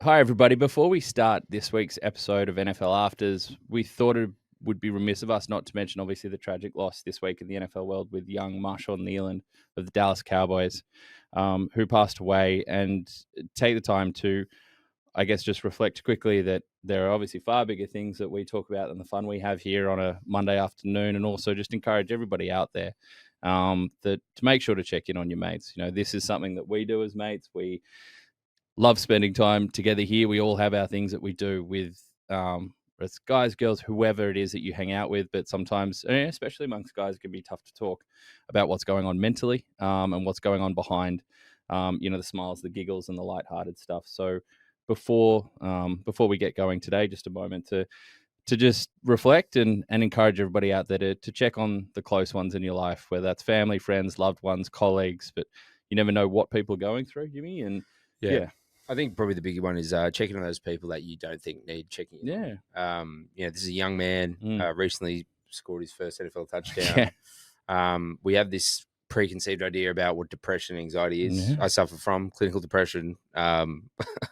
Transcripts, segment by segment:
Hi, everybody. Before we start this week's episode of NFL Afters, we thought it would be remiss of us not to mention, obviously, the tragic loss this week in the NFL world with young Marshawn Nealand of the Dallas Cowboys, who passed away, and take the time to, I guess, just reflect quickly that there are obviously far bigger things that we talk about than the fun we have here on a Monday afternoon, and also just encourage everybody out there that to make sure to check in on your mates. This is something that we do as mates. We love spending time together here. We all have our things that we do with it's guys, girls, whoever it is that you hang out with. But sometimes, especially amongst guys, it can be tough to talk about what's going on mentally and what's going on behind, the smiles, the giggles, and the lighthearted stuff. So before we get going today, just a moment to just reflect and encourage everybody out there to check on the close ones in your life, whether that's family, friends, loved ones, colleagues. But you never know what people are going through, Jimmy. And yeah. I think probably the bigger one is checking on those people that you don't think need checking in on. This is a young man, recently scored his first NFL touchdown. We have this preconceived idea about what depression and anxiety is. Yeah. I suffer from clinical depression. I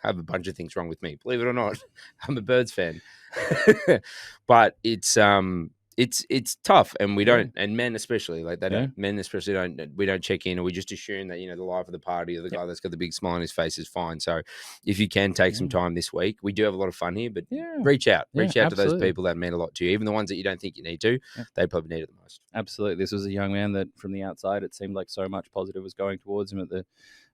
have a bunch of things wrong with me. Believe it or not, I'm a Birds fan. But it's tough, and we don't, and men especially, like they don't, men especially we don't check in, or we just assume that the life of the party or the guy that's got the big smile on his face is fine. So if you can take some time this week, we do have a lot of fun here, but reach out to those people that mean a lot to you, even the ones that you don't think you need to. They probably need it the most. Absolutely. This was a young man that from the outside it seemed like so much positive was going towards him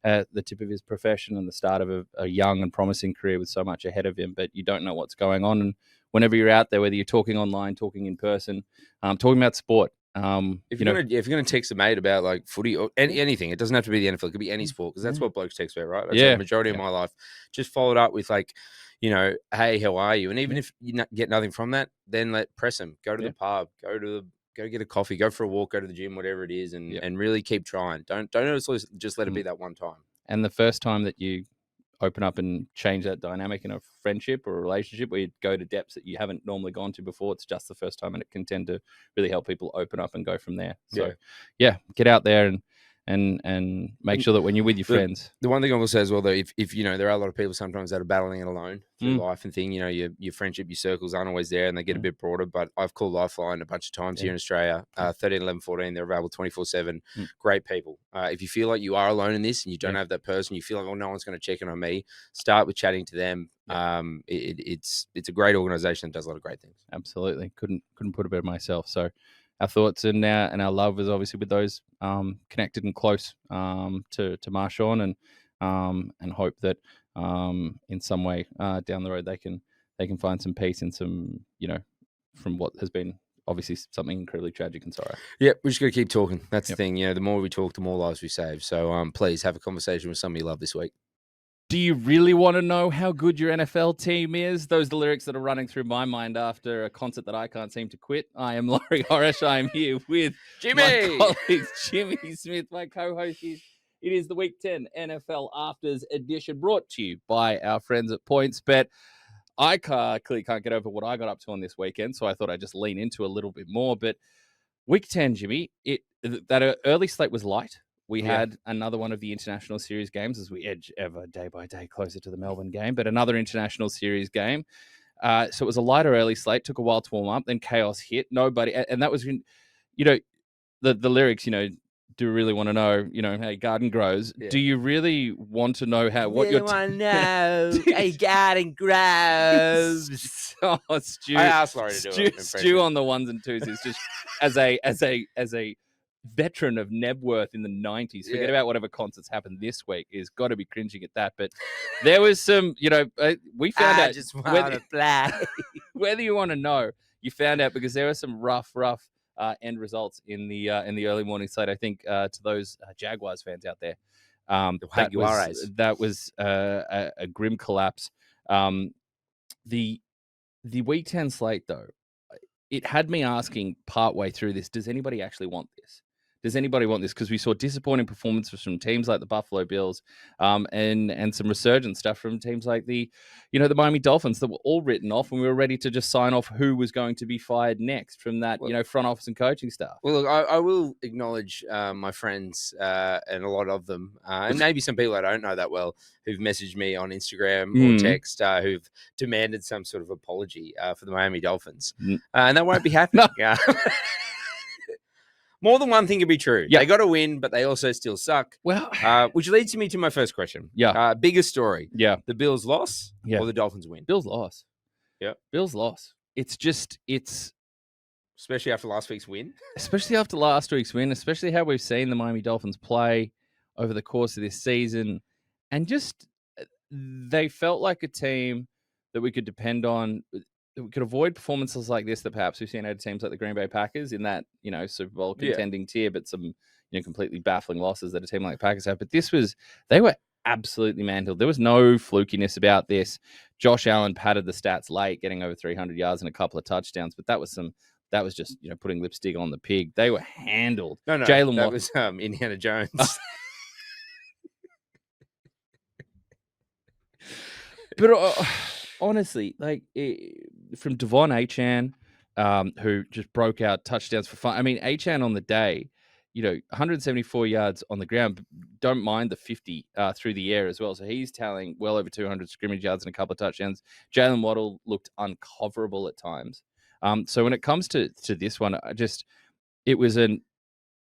at the tip of his profession and the start of a young and promising career with so much ahead of him, but you don't know what's going on. And whenever you're out there, whether you're talking online, talking in person, talking about sport. If you're going to text a mate about like footy or anything, it doesn't have to be the NFL. It could be any sport, because that's what blokes text about, right? That's the majority of my life. Just followed up with like, hey, how are you? And even if you get nothing from that, then press them. Go to the pub. Go get a coffee. Go for a walk. Go to the gym. Whatever it is, and really keep trying. Don't just let it be that one time. And the first time that you open up and change that dynamic in a friendship or a relationship where you go to depths that you haven't normally gone to before, it's just the first time, and it can tend to really help people open up and go from there. So get out there and make sure that when you're with your friends. The one thing I will say as well, though, if there are a lot of people sometimes that are battling it alone through life and thing, your friendship, your circles aren't always there, and they get a bit broader. But I've called Lifeline a bunch of times here in Australia, 13, 11, 14. They're available 24/7. Great people. If you feel like you are alone in this and you don't have that person, you feel like, oh, no one's going to check in on me, start with chatting to them. It's a great organization that does a lot of great things. Absolutely. Couldn't put it better myself. So our thoughts and our love is obviously with those connected and close to Marshawn, and hope that in some way down the road they can find some peace in some from what has been obviously something incredibly tragic and sorrow. Yeah, we just got to keep talking. That's the thing. The more we talk, the more lives we save. So please have a conversation with somebody you love this week. Do you really want to know how good your NFL team is? Those are the lyrics that are running through my mind after a concert that I can't seem to quit. I am Laurie Horesh. I am here with Jimmy, my colleagues, Jimmy Smith, my co-host. It is the Week 10 NFL Afters edition, brought to you by our friends at PointsBet. I clearly can't get over what I got up to on this weekend, so I thought I'd just lean into a little bit more. But Week 10, Jimmy, that early slate was light. We had another one of the international series games as we edge ever day by day closer to the Melbourne game, but another international series game. So it was a lighter early slate, took a while to warm up, then chaos hit. Nobody, and that was, the lyrics, do you really want to know, how your garden grows? Yeah. Do you really want to know what your want to know how your garden grows? Stu, I asked Laurie to do it. Stu on the ones and twos is just as a veteran of Nebworth in the 90s. Forget about whatever concerts happened this week. Is got to be cringing at that. But there was some, we found out just want to play. Whether you want to know, you found out because there were some rough end results in the early morning slate. I think to those Jaguars fans out there, that was a grim collapse. The Week 10 slate, though, it had me asking partway through this, does anybody actually want this? does anybody want this? Because we saw disappointing performances from teams like the Buffalo Bills, and some resurgent stuff from teams like the Miami Dolphins that were all written off, and we were ready to just sign off who was going to be fired next from that, front office and coaching staff. Well, look, I will acknowledge my friends and a lot of them, and maybe some people I don't know that well, who've messaged me on Instagram or text, who've demanded some sort of apology for the Miami Dolphins, and that won't be happening. More than one thing could be true. Yep. They got to win, but they also still suck. Well, which leads me to my first question. Yeah. Biggest story. Yeah. The Bills loss or the Dolphins win? Bills loss. Yeah. Bills loss. It's especially after last week's win. Especially after last week's win, especially how we've seen the Miami Dolphins play over the course of this season. And just they felt like a team that we could depend on. We could avoid performances like this that perhaps we've seen out of teams like the Green Bay Packers in that, Super Bowl contending tier, but some, completely baffling losses that a team like the Packers have. But they were absolutely manhandled. There was no flukiness about this. Josh Allen padded the stats late, getting over 300 yards and a couple of touchdowns, but that was just, putting lipstick on the pig. They were handled. No, that was Indiana Jones. But honestly, from Devon Achane, who just broke out touchdowns for fun. I mean, Achane on the day, 174 yards on the ground. Don't mind the 50 through the air as well. So he's tallying well over 200 scrimmage yards and a couple of touchdowns. Jalen Waddle looked uncoverable at times. So when it comes to this one,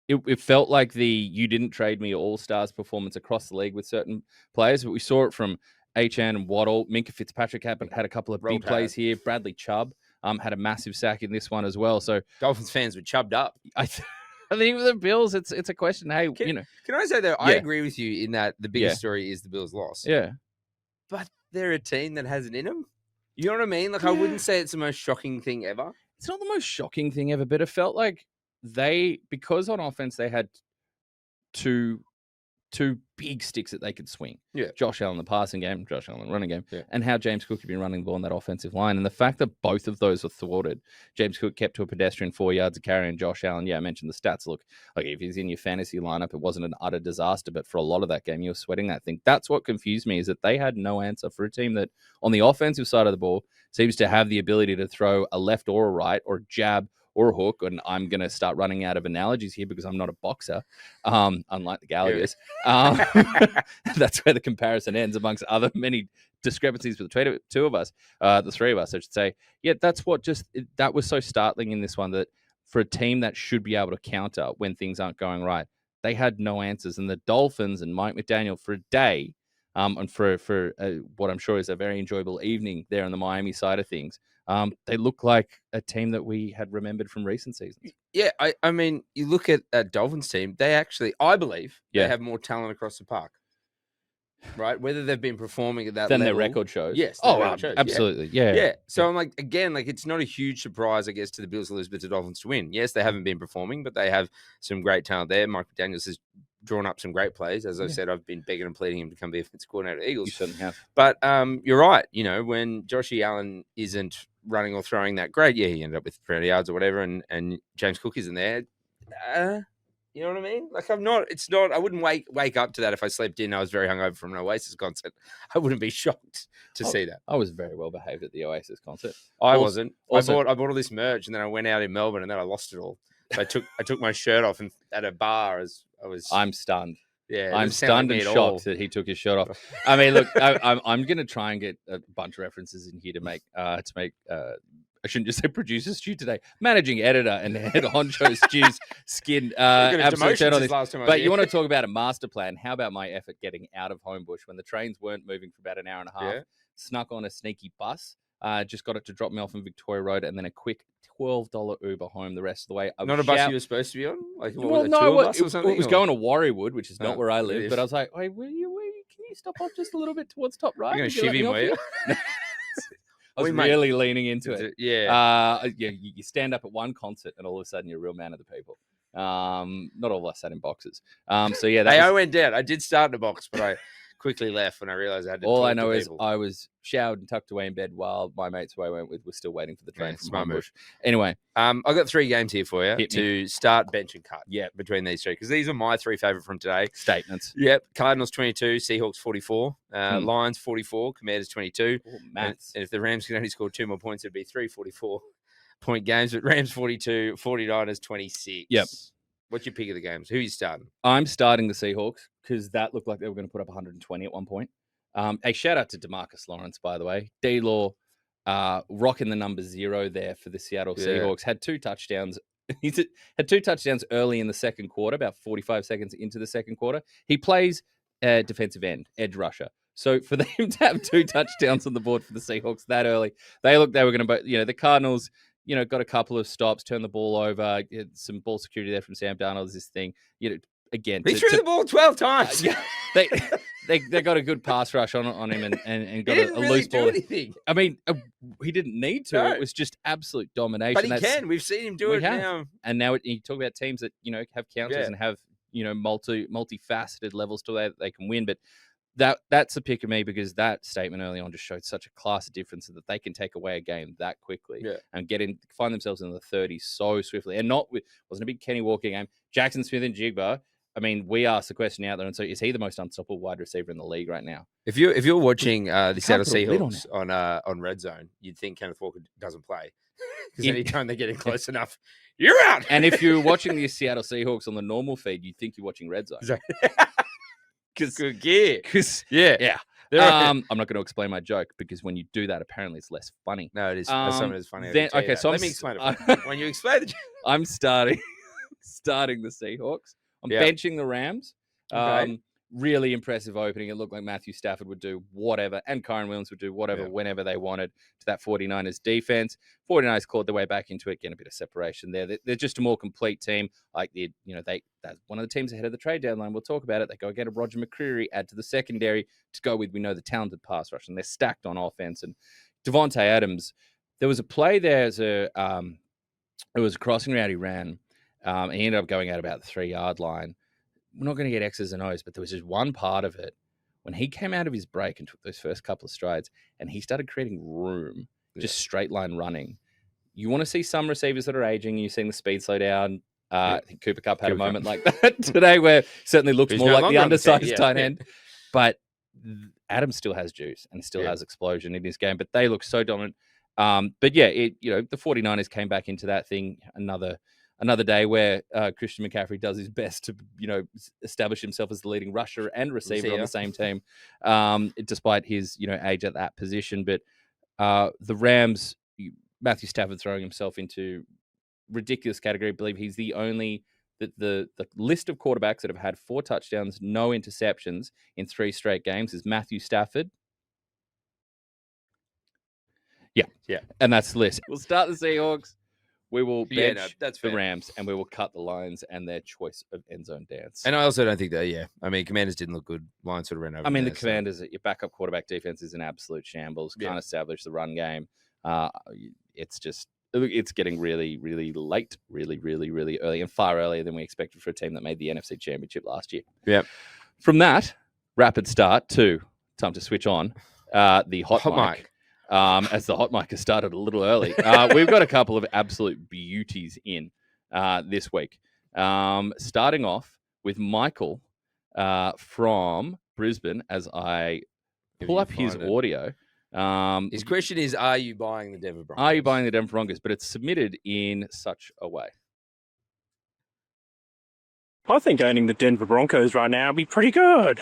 it felt like the you didn't trade me all-stars performance across the league with certain players, but we saw it from Achane and Waddle. Minka Fitzpatrick had a couple of big plays here. Bradley Chubb had a massive sack in this one as well. So Dolphins fans were chubbed up. I think with the Bills, it's a question. Hey, can I say though? I agree with you in that the biggest story is the Bills' loss. Yeah, but they're a team that has it in them. You know what I mean? Like I wouldn't say it's the most shocking thing ever. It's not the most shocking thing ever, but it felt like because on offense they had two big sticks that they could swing. Yeah. Josh Allen the passing game, Josh Allen the running game, and how James Cook had been running the ball on that offensive line. And the fact that both of those were thwarted. James Cook kept to a pedestrian 4 yards of carry, and Josh Allen, I mentioned the stats. Look, like if he's in your fantasy lineup, it wasn't an utter disaster, but for a lot of that game, you were sweating that thing. That's what confused me, is that they had no answer for a team that on the offensive side of the ball seems to have the ability to throw a left or a right or a jab or a hook, and I'm going to start running out of analogies here because I'm not a boxer, unlike the Gallaghers. That's where the comparison ends, amongst other many discrepancies between the two of us, the three of us, I should say. Yeah, that's what that was so startling in this one, that for a team that should be able to counter when things aren't going right, they had no answers. And the Dolphins and Mike McDaniel for a day, and for what I'm sure is a very enjoyable evening there on the Miami side of things, they look like a team that we had remembered from recent seasons. Yeah, I mean, you look at that Dolphins team, they actually, I believe, they have more talent across the park. Right? Whether they've been performing at that level. Than their record shows. Yes. Absolutely. Yeah. So I'm like, again, it's not a huge surprise, I guess, to the Bills to lose, but to the Dolphins to win. Yes, they haven't been performing, but they have some great talent there. Mike McDaniels has drawn up some great plays. As I said, I've been begging and pleading him to become the offensive coordinator of the Eagles. You certainly have. But you're right. When Josh Allen isn't running or throwing that great, he ended up with 300 yards or whatever, and James Cook isn't there. You know what I mean? I wouldn't wake up to that if I slept in. I was very hungover from an Oasis concert. I wouldn't be shocked to see that. I was very well behaved at the Oasis concert. I wasn't. I bought all this merch, and then I went out in Melbourne, and then I lost it all. So I took my shirt off and at a bar as I was. I'm stunned. Yeah, I'm stunned and shocked that he took his shirt off. I mean, look, I'm going to try and get a bunch of references in here to make I shouldn't just say producer Stu today, managing editor and head honcho Stu's skin. Absolute shirt on this. But you want to talk about a master plan? How about my effort getting out of Homebush when the trains weren't moving for about an hour and a half? Yeah. Snuck on a sneaky bus. Just got it to drop me off on Victoria Road, and then a quick $12 Uber home the rest of the way. Not a bus you were supposed to be on? Like, well, no, it was going to Warriewood, which is not where I live. But I was like, hey, can you stop off just a little bit towards top right? You're going to shiv him, were you? I was really leaning into it. Yeah. You stand up at one concert, and all of a sudden you're a real man of the people. Not all of us sat in boxes. I went down. I did start in a box, but I quickly left when I realized I had to All talk I know to is people. I was showered and tucked away in bed while my mates who I went with were still waiting for the train Yeah, from smart Homebush. Anyway, I've got 3 games here for you Hit me. to start, bench, and cut. Yeah. Between these 3, because these are my 3 favorite from today. statements. Yep. Cardinals 22, Seahawks 44, Lions 44, Commanders 22. Oh, And maths. if the Rams could only score 2 more points, it'd be 3 44-point games. But Rams 42, 49ers 26. Yep. What's your pick of the games? Who are you starting? I'm starting the Seahawks because that looked like they were going to put up 120 at one point. A shout out to DeMarcus Lawrence, by the way. D-Law rocking the number 0 there for the Seattle Seahawks. Had 2 touchdowns. He had 2 touchdowns early in the second quarter, about 45 seconds into the second quarter. He plays defensive end, edge rusher. So for them to have 2 touchdowns on the board for the Seahawks that early, they looked they were going to, the Cardinals, got a couple of stops, turned the ball over, some ball security there from Sam Darnold. This thing, again, He threw the ball 12 times. They got a good pass rush on him and got a really loose ball. Anything. I mean, he didn't need to. No. It was just absolute domination. But he can. We've seen him do it now. And now you talk about teams that have counters and have multifaceted levels to that they can win. But that's a pick of me because that statement early on just showed such a class of difference that they can take away a game that quickly and find themselves in the 30s so swiftly. And wasn't a big Kenny Walker game. Jackson Smith and Jigba. I mean, we asked the question out there, and so is he the most unstoppable wide receiver in the league right now? If you're watching the Seattle Seahawks on Red Zone, you'd think Kenneth Walker doesn't play because anytime they're getting close enough, you're out. And if you're watching the Seattle Seahawks on the normal feed, you'd think you're watching Red Zone. Because good gear. Yeah. I'm not going to explain my joke because when you do that, apparently it's less funny. No, it is. Some is funny. So let me explain it. When you explain the joke, I'm starting the Seahawks. I'm benching the Rams. Okay. Really impressive opening. It looked like Matthew Stafford would do whatever, and Kyron Williams would do whatever whenever they wanted to that 49ers defense. 49ers clawed their way back into it, getting a bit of separation there. They're just a more complete team. Like that's one of the teams ahead of the trade deadline. We'll talk about it. They go get a Roger McCreary, add to the secondary to go with, the talented pass rush, and they're stacked on offense. And Devontae Adams, there was a play there it was a crossing route he ran. He ended up going out about the 3-yard line. We're not going to get X's and O's, but there was just one part of it when he came out of his break and took those first couple of strides and he started creating room, just straight line running. You want to see some receivers that are aging. You've seen the speed slow down. I think Cooper Kupp had a moment like that today where certainly looks more like the undersized tight end. But Adams still has juice and still has explosion in his game, but they look so dominant. But the 49ers came back into that thing another day where Christian McCaffrey does his best to, establish himself as the leading rusher and receiver on the same team, despite his, age at that position. But the Rams, Matthew Stafford throwing himself into ridiculous category. I believe he's the only the list of quarterbacks that have had 4 touchdowns, no interceptions in 3 straight games is Matthew Stafford. Yeah. And that's the list. We'll start the Seahawks. We will bench the Rams, and we will cut the Lions and their choice of end zone dance. And I also don't think that, Commanders didn't look good. Lions sort of ran over. The Commanders, your backup quarterback defense is an absolute shambles. Can't establish the run game. It's getting really, really late, really, really, really early, and far earlier than we expected for a team that made the NFC Championship last year. Yeah. From that, rapid start to time to switch on the hot mic. As the hot mic has started a little early. We've got a couple of absolute beauties in this week. Starting off with Michael from Brisbane as I pull up his audio. His question is, are you buying the Denver Broncos? Are you buying the Denver Broncos? But it's submitted in such a way. I think owning the Denver Broncos right now would be pretty good.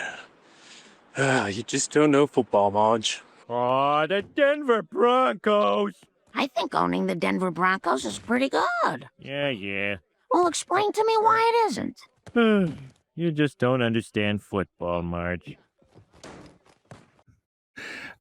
You just don't know football, Marge. Oh, the Denver Broncos. I think owning the Denver Broncos is pretty good. Yeah. Well, explain to me why it isn't. You just don't understand football, Marge.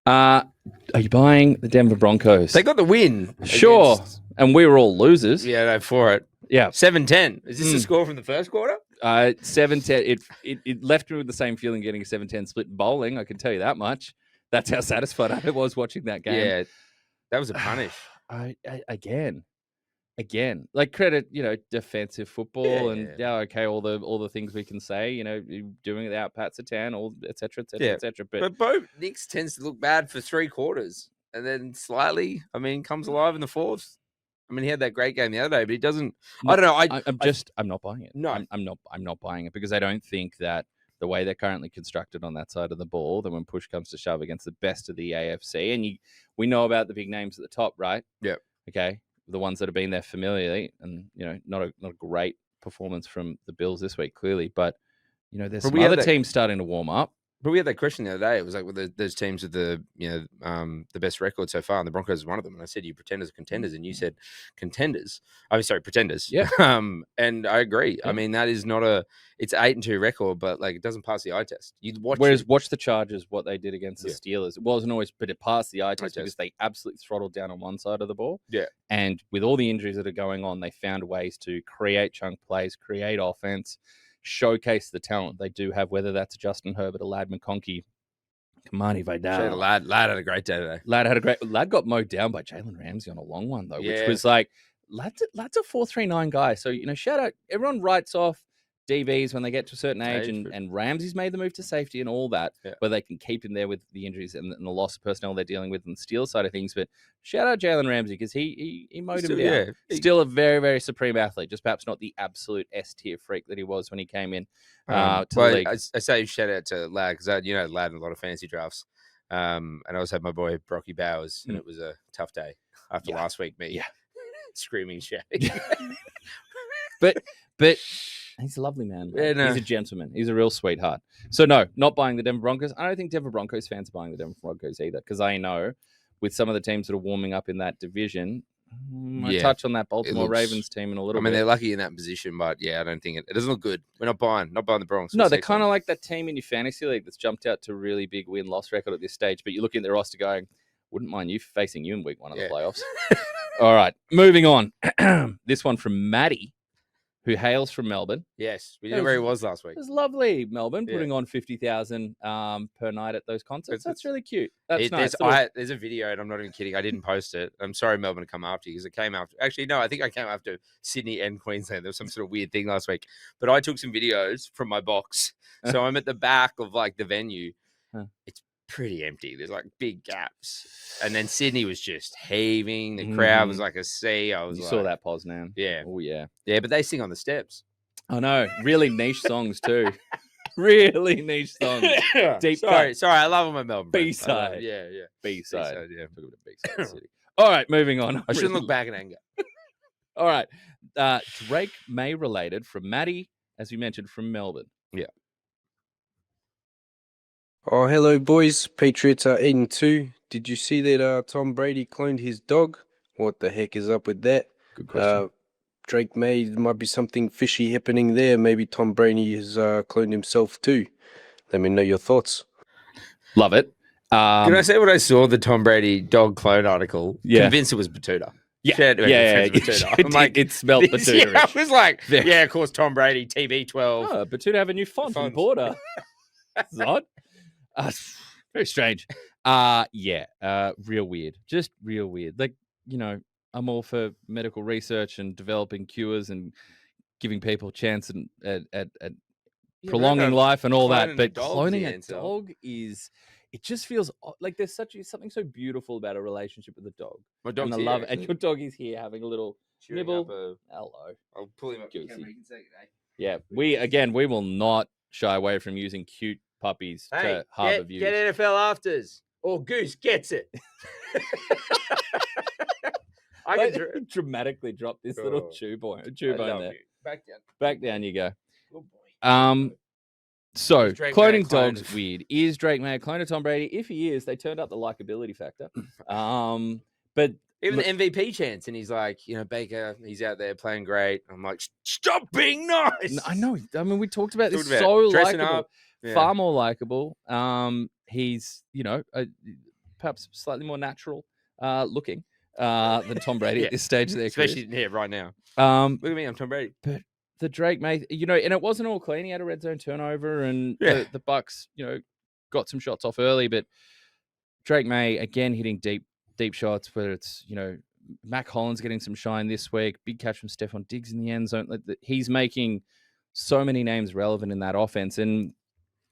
Are you buying the Denver Broncos? They got the win. Sure. And we were all losers. Yeah, no, for it. Yeah. 7-10. Is this the score from the first quarter? 7-10. It left me with the same feeling getting a 7-10 split in bowling, I can tell you that much. That's how satisfied I was watching that game. Yeah, that was a punish. Again, again, like credit, defensive football and Yeah. okay, all the things we can say, you doing it without Pat Satan, all et cetera, et cetera, Yeah. et cetera. But Bo Nix tends to look bad for 3 quarters and then slightly, comes alive in the fourth. He had that great game the other day, but he doesn't. I don't know. I'm not buying it. No. I'm not buying it because I don't think that the way they're currently constructed on that side of the ball, that when push comes to shove against the best of the AFC, and we know about the big names at the top, right? Yeah. Okay. The ones that have been there familiarly, and not a great performance from the Bills this week, clearly, but there's some other teams starting to warm up. But we had that question the other day. It was like, well, those teams with the best record so far, and the Broncos is one of them. And I said, you pretenders or contenders, and you said contenders. Pretenders. Yeah. And I agree. Yeah. That is not it's 8-2 record, but like it doesn't pass the eye test. You watch the Chargers, what they did against the Steelers. It wasn't always, but it passed the eye test test. because they absolutely throttled down on one side of the ball. Yeah. And with all the injuries that are going on, they found ways to create chunk plays, create offense, showcase the talent they do have, whether that's Justin Herbert or Lad McConkey. Kamani Vidal. Lad had a great day today. Lad got mowed down by Jalen Ramsey on a long one, though, which was like, Lad's a 4.39 guy. So, shout out. Everyone writes off DBs when they get to a certain age, and Ramsey's made the move to safety and all that, where they can keep him there with the injuries and the loss of personnel they're dealing with on the Steelers side of things. But shout out Jalen Ramsey because he mowed him down. Yeah. Still a very, very supreme athlete, just perhaps not the absolute S-tier freak that he was when he came in to the league. I say shout out to Lad because Lad in a lot of fantasy drafts. And I also had my boy Brocky Bowers, and it was a tough day after last week. Screaming, shouting. But he's a lovely man. Yeah, no. He's a gentleman. He's a real sweetheart. So no, not buying the Denver Broncos. I don't think Denver Broncos fans are buying the Denver Broncos either, because I know with some of the teams that are warming up in that division, I touch on that Baltimore Ravens team in a little bit. They're lucky in that position, but I don't think it doesn't look good. We're not buying the Broncos. No, they're kind of like that team in your fantasy league that's jumped out to a really big win-loss record at this stage, but you look at their roster going, wouldn't mind facing you in week 1 of the playoffs. All right, moving on. This one from Maddie, who hails from Melbourne. Yes, we knew where he was last week. It was lovely, Melbourne, putting on 50,000 per night at those concerts. That's really cute. That's nice. There's a video, and I'm not even kidding. I didn't post it. I'm sorry, Melbourne, to come after you because it came after. Actually, no, I think I came after Sydney and Queensland. There was some sort of weird thing last week. But I took some videos from my box. So I'm at the back of like the venue. It's pretty empty. There's like big gaps. And then Sydney was just heaving. The crowd was like a sea. You saw that, Poznan. Yeah. Oh, yeah. Yeah, but they sing on the steps. I know. Really niche songs, too. Really niche songs. Deep Sorry, I love them at Melbourne. B-side. Yeah. B-side. Yeah. B-side city. All right, moving on. I shouldn't look back in anger. All right. Drake May related from Maddie, as we mentioned, from Melbourne. Yeah. Oh, hello, boys. Patriots are 8-2. Did you see that Tom Brady cloned his dog? What the heck is up with that? Good question. Drake May, there might be something fishy happening there. Maybe Tom Brady has cloned himself too. Let me know your thoughts. Love it. Can I say what I saw? The Tom Brady dog clone article. Yeah. Convinced it was Batuta. Yeah. Batuta. I'm like, it smelled Batuta. I was like, of course, Tom Brady, TB12. Oh, Batuta have a new font and border. That's odd. Very strange. Real weird. Just real weird. Like, I'm all for medical research and developing cures and giving people a chance and at prolonging life and all that. But cloning a dog it just feels like there's something so beautiful about a relationship with a dog. My dog's and here, love, and your dog is here having a little nibble. Hello. I'll pull him up. Yeah, we will not shy away from using cute puppies to harbor views. Get NFL afters. Or Goose gets it. I can dramatically drop this little chew bone there. Back down you go. Good boy. So cloning dogs weird. Is Drake May a clone of Tom Brady? If he is, they turned up the likability factor. But even the MVP chance, and he's like, Baker, he's out there playing great. I'm like, stop being nice. I know. I mean, we talked about this. So likable, far more likable. He's perhaps slightly more natural looking than Tom Brady at this stage of their career. Especially right now. Look at me, I'm Tom Brady. But the Drake May, and it wasn't all clean. He had a red zone turnover, and the Bucks, got some shots off early. But Drake May again hitting deep shots, whether it's Mac Hollins getting some shine this week. Big catch from Stephon Diggs in the end zone. He's making so many names relevant in that offense. And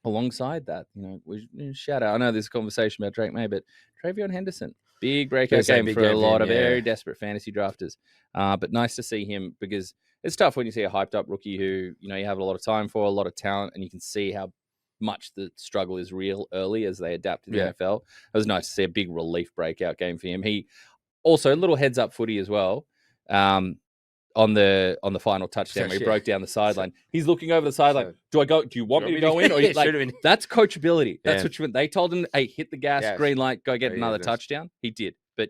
alongside that, we shout out. I know there's a conversation about Drake May, but Travion Henderson, big breakout game for a lot of very desperate fantasy drafters. But nice to see him because it's tough when you see a hyped up rookie who you have a lot of time for, a lot of talent, and you can see how much the struggle is real early as they adapt to the NFL. It was nice to see a big relief breakout game for him. He also a little heads up footy as well. On the final touchdown where he broke down the sideline. He's looking over the sideline. Do you want me to go in? Or that's coachability. That's what you meant. They told him, hey, hit the gas, green light, go get another touchdown. He did. But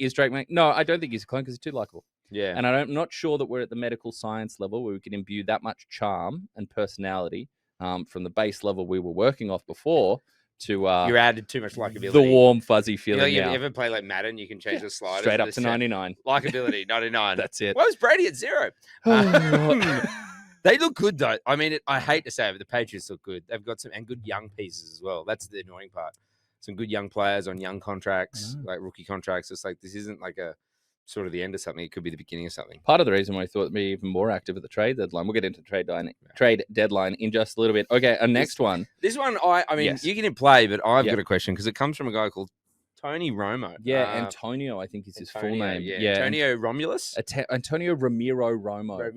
is Drake May? No, I don't think he's a clone because he's too likable. Yeah. And I'm not sure that we're at the medical science level where we can imbue that much charm and personality from the base level we were working off before to you added too much likability. The warm, fuzzy feeling. You ever play like Madden? You can change the sliders straight up to 99. Likability, 99. That's it. Why was Brady at 0? They look good though. I mean, I hate to say it, but the Patriots look good. They've got some good young pieces as well. That's the annoying part. Some good young players on young contracts, like rookie contracts. It's like this isn't like a sort of the end of something. It could be the beginning of something. Part of the reason why I thought it'd be even more active at the trade deadline. We'll get into the trade deadline in just a little bit. Okay, our next one. This one, I mean, you can play, but I've got a question because it comes from a guy called Tony Romo. Yeah, Antonio, I think is his full name. Yeah, Antonio Romulus. Antonio Ramiro Romo. I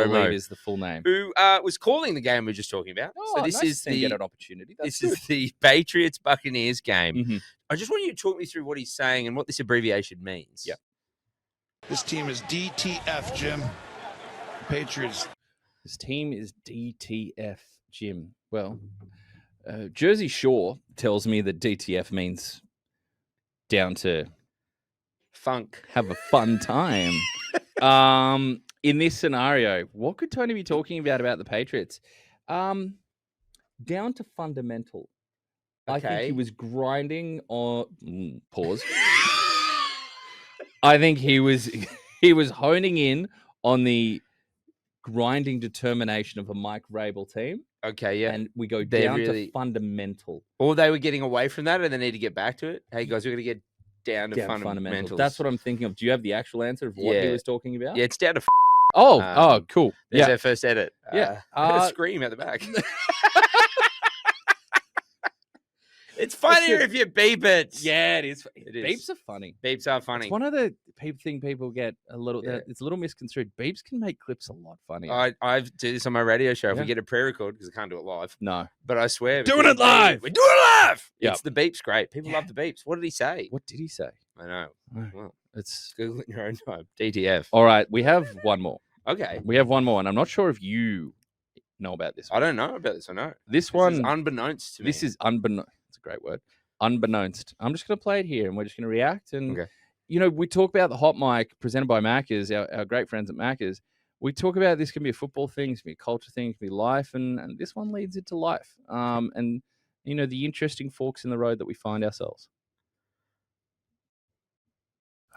believe is the full name. Who was calling the game we were just talking about. Oh, so this is get an opportunity. Is the Patriots Buccaneers game. Mm-hmm. I just want you to talk me through what he's saying and what this abbreviation means. Yeah. This team is DTF, Jim. Patriots. This team is DTF, Jim. Well, Jersey Shore tells me that DTF means down to funk. Have a fun time. In this scenario, what could Tony be talking about the Patriots? Down to fundamental. Okay. I think he was grinding on pause. I think he was honing in on the grinding determination of a Mike Vrabel team. Okay, yeah. And we go down to fundamental. Or they were getting away from that and they need to get back to it. Hey, guys, we're going to get down to fundamentals. That's what I'm thinking of. Do you have the actual answer of what he was talking about? Yeah, it's down to cool. There's our first edit. Yeah. A scream at the back. It's funnier if you beep it. Yeah, it is. Beeps are funny. Beeps are funny. It's one of the thing people get a little. It's a little misconstrued. Beeps can make clips a lot funnier. I do this on my radio show. If we get a pre-record because I can't do it live. No, but I swear, doing it live. We're doing it live. Yep. It's the beeps. Great. People love the beeps. What did he say? What did he say? I know. Well, it's Google it in your own time. DTF. All right, we have one more. Okay, we have one more, and I'm not sure if you know about this one. I don't know about this. I know this one is unbeknownst to me. This is unbeknownst. It's a great word. Unbeknownst. I'm just going to play it here and we're just going to react. And, we talk about the hot mic presented by Macca's, our great friends at Macca's. We talk about this can be a football thing, it can be a culture thing, it can be life. And this one leads into life. And, the interesting forks in the road that we find ourselves.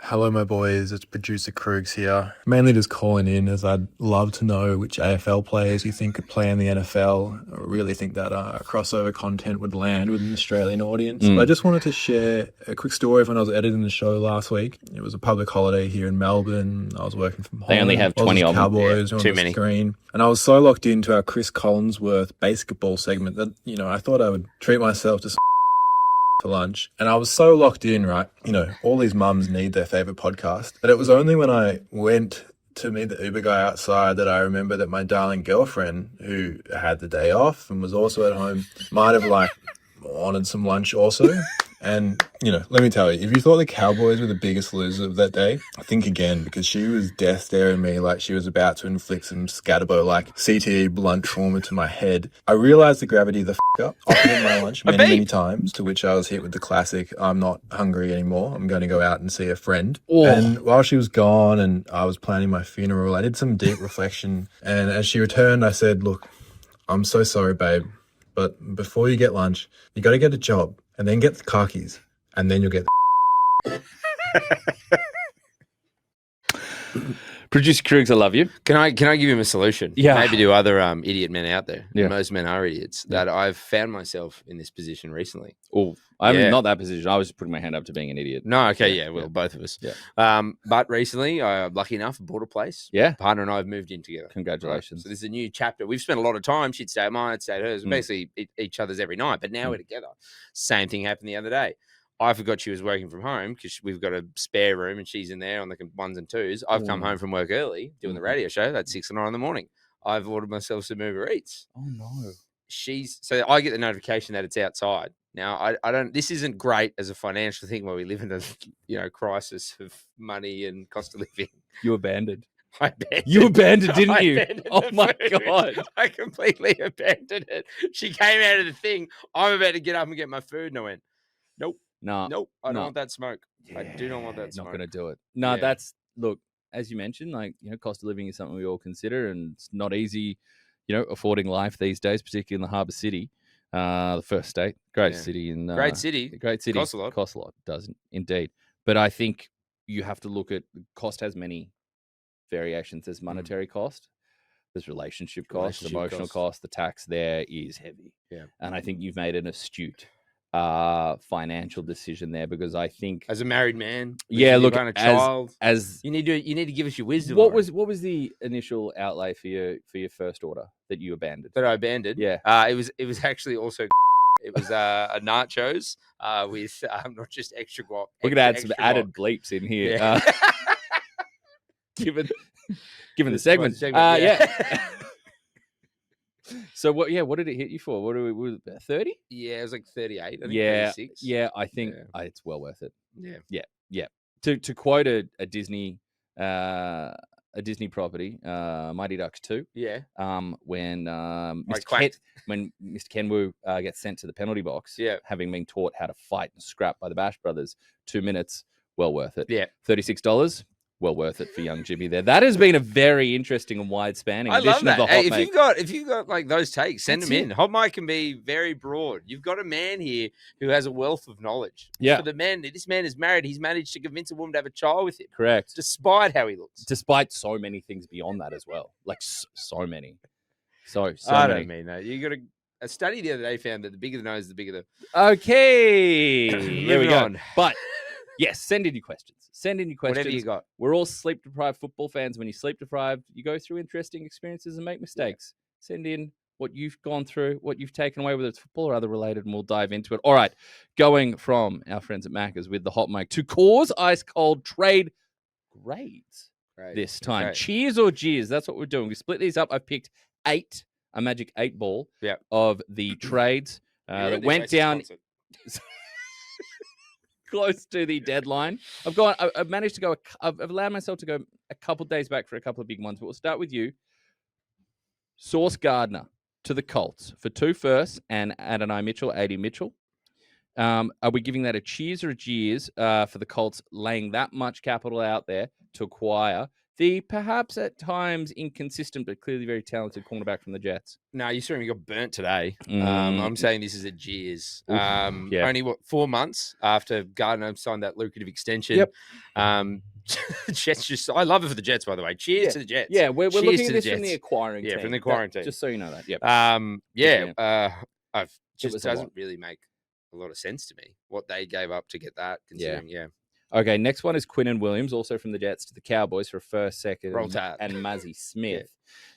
Hello, my boys. It's producer Krugs here. Mainly just calling in as I'd love to know which AFL players you think could play in the NFL. I really think that crossover content would land with an Australian audience. But I just wanted to share a quick story of when I was editing the show last week. It was a public holiday here in Melbourne. I was working from home. They only have 20 of them. Cowboys on the screen. And I was so locked into our Chris Collinsworth basketball segment that, I thought I would treat myself to some for lunch. And I was so locked in, right? All these mums need their favorite podcast. But it was only when I went to meet the Uber guy outside that I remember that my darling girlfriend, who had the day off and was also at home, might have wanted some lunch also. And, let me tell you, if you thought the Cowboys were the biggest losers of that day, think again, because she was death staring me like she was about to inflict some scatterbo CTE blunt trauma to my head. I realized the gravity of the up, offered in my lunch many times, to which I was hit with the classic, I'm not hungry anymore, I'm going to go out and see a friend. And while she was gone and I was planning my funeral, I did some deep reflection. And as she returned, I said, look, I'm so sorry, babe, but before you get lunch, you got to get a job. And then get the car keys, and then you'll get the Producer Kriegs, I love you. Can I give him a solution? Yeah. Maybe to other idiot men out there. Yeah. Most men are idiots. That I've found myself in this position recently. Oh, I'm Yeah. not that position. I was just putting my hand up to being an idiot. No, okay, yeah, well, both of us. Yeah. But recently, lucky enough, bought a place. Yeah. Partner and I have moved in together. Congratulations. Right? So this is a new chapter. We've spent a lot of time. She'd stay at mine, I'd stay at hers. Basically each other's every night. But now we're together. Same thing happened the other day. I forgot she was working from home because we've got a spare room and she's in there on the ones and twos. I've come home from work early doing the radio show. That's 6 or 9 in the morning. I've ordered myself some Uber Eats. Oh no. So I get the notification that it's outside. Now I don't. This isn't great as a financial thing where we live in a crisis of money and cost of living. You abandoned. I abandoned. You abandoned, didn't you? Abandoned Oh the my food. God. I completely abandoned it. She came out of the thing. I'm about to get up and get my food, and I went, nope. No. Nope, I don't no. want that smoke. I do not want that smoke. Not going to do it. No, Yeah. that's, look, as you mentioned, cost of living is something we all consider, and it's not easy, affording life these days, particularly in the Harbour City, the first state. Great city. Great city. Great city. Costs a lot. Costs a lot, doesn't indeed. But I think you have to look at, cost has many variations. There's monetary cost. There's relationship cost, emotional cost. The tax there is heavy. Yeah. And I think you've made an astute financial decision there, because I think As a married man, look, a child, as you need to give us your wisdom. what Laurie. was the initial outlay for your first order that you abandoned? that I abandoned? Yeah. It was actually also it was a nachos with not just extra guap. We're gonna add some added bleeps in here. Yeah. Given the segment. Yeah. So what did it hit you for? What do we 30? Yeah, it was like 38. I think Yeah. 36. Yeah, I think it's well worth it. Yeah. Yeah. To quote a Disney property, Mighty Ducks 2. Yeah. When quacked. when Mr. Kenwu gets sent to the penalty box, having been taught how to fight and scrap by the Bash Brothers, 2 minutes, well worth it. Yeah. $36, well worth it for young Jimmy there. That has been a very interesting and wide spanning I love edition that. of the Hey, Hot Mic. if you've got like those takes, send That's them in. it. Hot Mic can be very broad. You've got a man here who has a wealth of knowledge. Yeah. For the man, this man is married. He's managed to convince a woman to have a child with him, Correct. despite how he looks. Despite so many things beyond that as well. Like so many. So I many. don't mean that. You got a study the other day found that the bigger the nose, the bigger the. Okay. Here we Moving go. on. But yes, send in your questions. Send in your questions. Whatever you got. We're all sleep deprived football fans. When you sleep deprived, you go through interesting experiences and make mistakes. Send in what you've gone through, what you've taken away, whether it's football or other related, and we'll dive into it. All right. Going from our friends at Macca's with the Hot Mic to Coors Ice Cold Trade grades this time. Okay. Cheers or jeers? That's what we're doing. We split these up. I've picked a magic 8 ball of the trades that went down close to the deadline. I've managed to go. I've allowed myself to go a couple days back for a couple of big ones, but we'll start with you. Sauce Gardner to the Colts for 2 firsts and Adonai Mitchell, 80 Mitchell. Are we giving that a cheers or a jeers for the Colts laying that much capital out there to acquire the perhaps at times inconsistent but clearly very talented cornerback from the Jets? No, you saw him. He got burnt today. I'm saying this is a jeers. Only 4 months after Gardner signed that lucrative extension. Yep. Jets just. I love it for the Jets, by the way. Cheers to the Jets. Yeah, we're Cheers looking to at the this from Jets. the acquiring team. Yeah, from the acquiring team. Just so you know that. Yep. I've just was a doesn't lot. really make a lot of sense to me what they gave up to get that. Considering, Okay, next one is Quinn and Williams, also from the Jets to the Cowboys for a first, second, Roll Tide. and Muzzy Smith.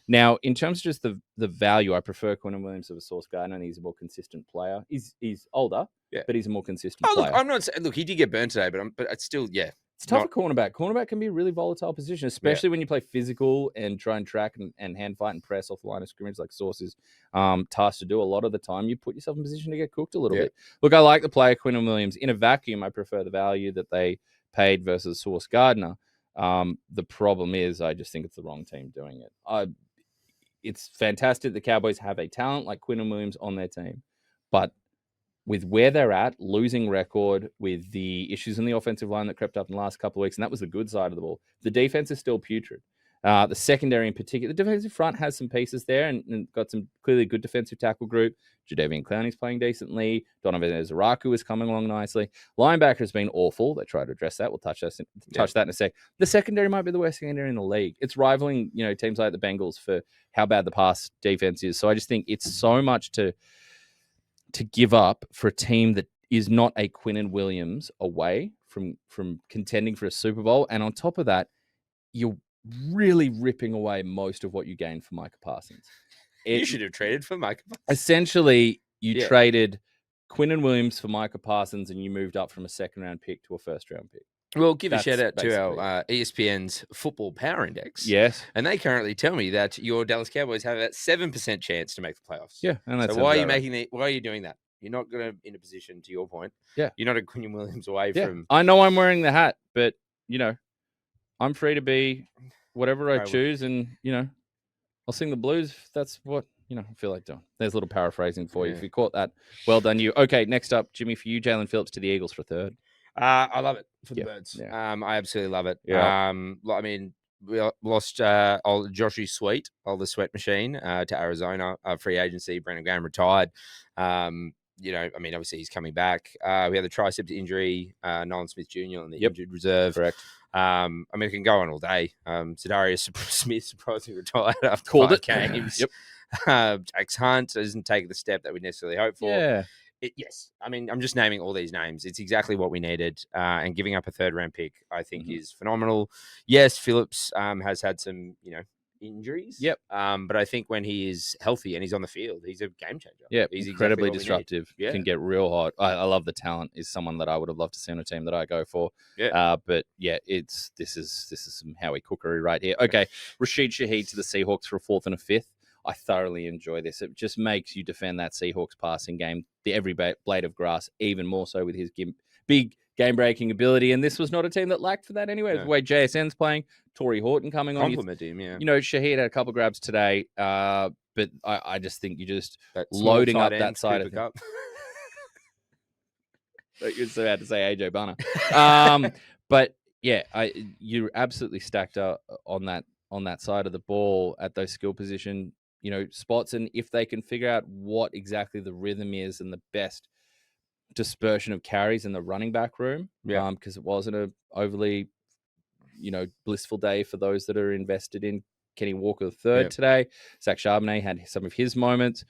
Now, in terms of just the value, I prefer Quinn and Williams over Sauce Gardner, and he's a more consistent player. He's older, but he's a more consistent Oh, player. look, I'm not. Look, he did get burnt today, but it's still, It's tough at cornerback. Cornerback can be a really volatile position, especially when you play physical and try and track and hand fight and press off the line of scrimmage like Sauce is tasked to do. A lot of the time, you put yourself in position to get cooked a little bit. Look, I like the player Quinn and Williams. In a vacuum, I prefer the value that they paid versus Sauce Gardner. The problem is I just think it's the wrong team doing it. It's fantastic the Cowboys have a talent like Quinn and Williams on their team, but with where they're at, losing record, with the issues in the offensive line that crept up in the last couple of weeks, and that was the good side of the ball. The defense is still putrid. The secondary in particular, the defensive front has some pieces there and got some clearly good defensive tackle group. Jadeveon Clowney's playing decently. Donovan Ezaraku is coming along nicely. Linebacker has been awful. They try to address that. We'll touch that in a sec. The secondary might be the worst secondary in the league. It's rivaling, teams like the Bengals for how bad the pass defense is. So I just think it's so much to give up for a team that is not a Quinnen Williams away from contending for a Super Bowl. And on top of that, you're really ripping away most of what you gained for Micah Parsons. You should have traded for Micah Parsons. Essentially, you traded Quinnen Williams for Micah Parsons and you moved up from a second-round pick to a first-round pick. Well, give a shout out to our ESPN's Football Power Index. Yes. And they currently tell me that your Dallas Cowboys have a 7% chance to make the playoffs. Yeah. And that's so why are you doing that? You're not going to in a position, to your point. Yeah. You're not a Quinnen Williams away from. I know I'm wearing the hat, but, I'm free to be whatever I choose. And, I'll sing the blues if that's what, I feel like doing. There's a little paraphrasing for you. If you caught that, well done you. Okay, next up, Jimmy, for you, Jalen Phillips to the Eagles for third. I love it for the Birds. Yeah. I absolutely love it. Yeah. We lost old Joshy Sweet, the sweat machine, to Arizona. Free agency. Brandon Graham retired. Obviously he's coming back. We had the tricep injury, Nolan Smith Jr. on the injured reserve. Correct. It can go on all day. Zadarius Smith surprisingly retired after Called 5 it. games. Yep. Jax Hunt doesn't take the step that we necessarily hope for. Yeah. Yes. I'm just naming all these names. It's exactly what we needed. And giving up a third-round pick, I think, is phenomenal. Yes, Phillips has had some, injuries. Yep. But I think when he is healthy and he's on the field, he's a game changer. Yeah, he's incredibly exactly disruptive. Yeah. Can get real hot. I love the talent. Is someone that I would have loved to see on a team that I go for. Yeah. But yeah, this is some Howie cookery right here. Okay, Rashid Shaheed to the Seahawks for a 4th and a 5th. I thoroughly enjoy this. It just makes you defend that Seahawks passing game, every blade of grass, even more so with his big game-breaking ability. And this was not a team that lacked for that anyway. No. The way JSN's playing, Torrey Horton coming on. Compliment him, yeah. Shaheed had a couple grabs today, but I just think you just that loading up end, that side Cooper of Kupp. You're so about to say AJ Bunner. But yeah, you're absolutely stacked up on that side of the ball at those skill position spots, and if they can figure out what exactly the rhythm is and the best dispersion of carries in the running back room, because it wasn't a overly blissful day for those that are invested in Kenny Walker III today. Zach Charbonnet had some of his moments.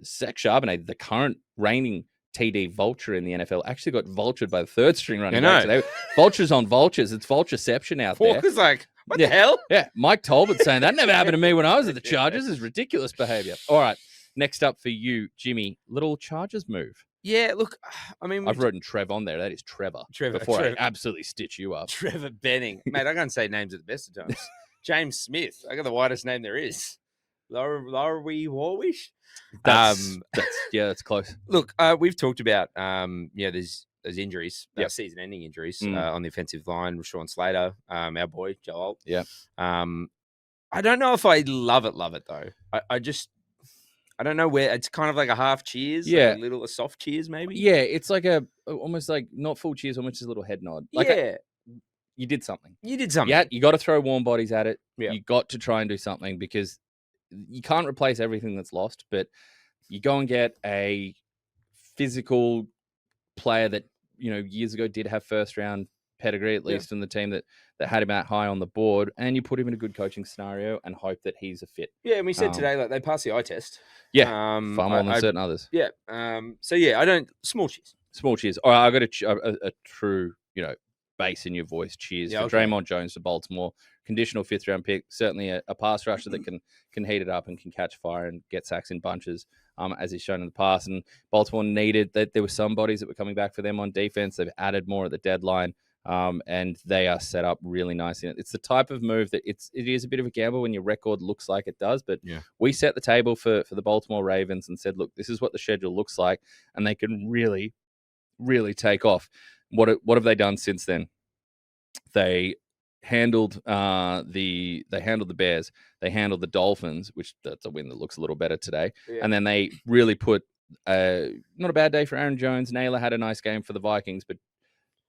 Zach Charbonnet, the current reigning TD vulture in the NFL, actually got vultured by the third string running back today. Vultures on vultures. It's vultureception out there. Walker's like, what the hell? Yeah, Mike Tolbert saying that never happened to me when I was at the Chargers. Is ridiculous behavior. All right, next up for you, Jimmy, little Chargers move. Yeah, look, I've written Trev on there. That is Trevor. Before I absolutely stitch you up. Trevor Benning. Mate, I can't say names at the best of times. James Smith. I got the widest name there is. Laurie Warwish. That's close. Look, we've talked about there's injuries, season-ending injuries on the offensive line. Rashawn Slater, our boy Joel. Yeah. I don't know if I love it though. I don't know where it's kind of like a half cheers, like a soft cheers maybe. Yeah, it's like almost like not full cheers, almost just a little head nod. Like you did something. Yeah, you got to throw warm bodies at it. Yeah. You got to try and do something because you can't replace everything that's lost, but you go and get a physical player that, years ago did have first round pedigree, at least in the team that had him out high on the board, and you put him in a good coaching scenario and hope that he's a fit. Yeah, and we said today, they pass the eye test. Yeah, far more than certain others. Yeah. Small cheers. All right, I got a true, bass in your voice. Cheers for Draymond Jones to Baltimore. Conditional 5th round pick. Certainly a pass rusher that can heat it up and can catch fire and get sacks in bunches, as he's shown in the past. And Baltimore needed that. There were some bodies that were coming back for them on defense. They've added more at the deadline. And they are set up really nicely. It's the type of move that it is a bit of a gamble when your record looks like it does. But we set the table for the Baltimore Ravens and said, look, this is what the schedule looks like, and they can really, really take off. What have they done since then? They handled the Bears. They handled the Dolphins, which that's a win that looks a little better today. Yeah. And then they really put not a bad day for Aaron Jones. Naylor had a nice game for the Vikings, but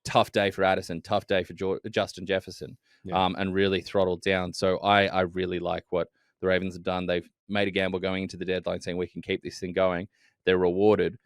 tough day for Addison, tough day for Justin Jefferson, and really throttled down. So I really like what the Ravens have done. They've made a gamble going into the deadline saying we can keep this thing going. They're rewarded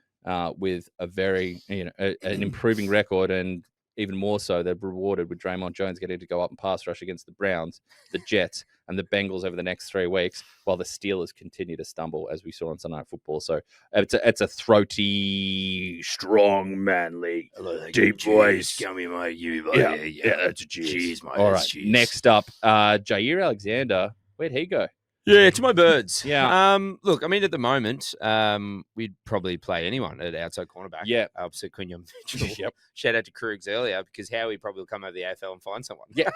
with a very, an improving record, and even more so, they're rewarded with Draymond Jones getting to go up and pass rush against the Browns, the Jets, and the Bengals over the next 3 weeks, while the Steelers continue to stumble, as we saw on Sunday Night Football. So it's a throaty, strong, manly, deep voice. Gummy, mate. Yeah, that's a cheers. mate. All right, next up, Jair Alexander. Where'd he go? Yeah, to my birds. Yeah. Look, I mean, at the moment, we'd probably play anyone at outside cornerback. Yeah. Opposite Cunha Mitchell. Yep. Shout out to Krug's earlier, because Howie probably will come over the AFL and find someone. Yeah.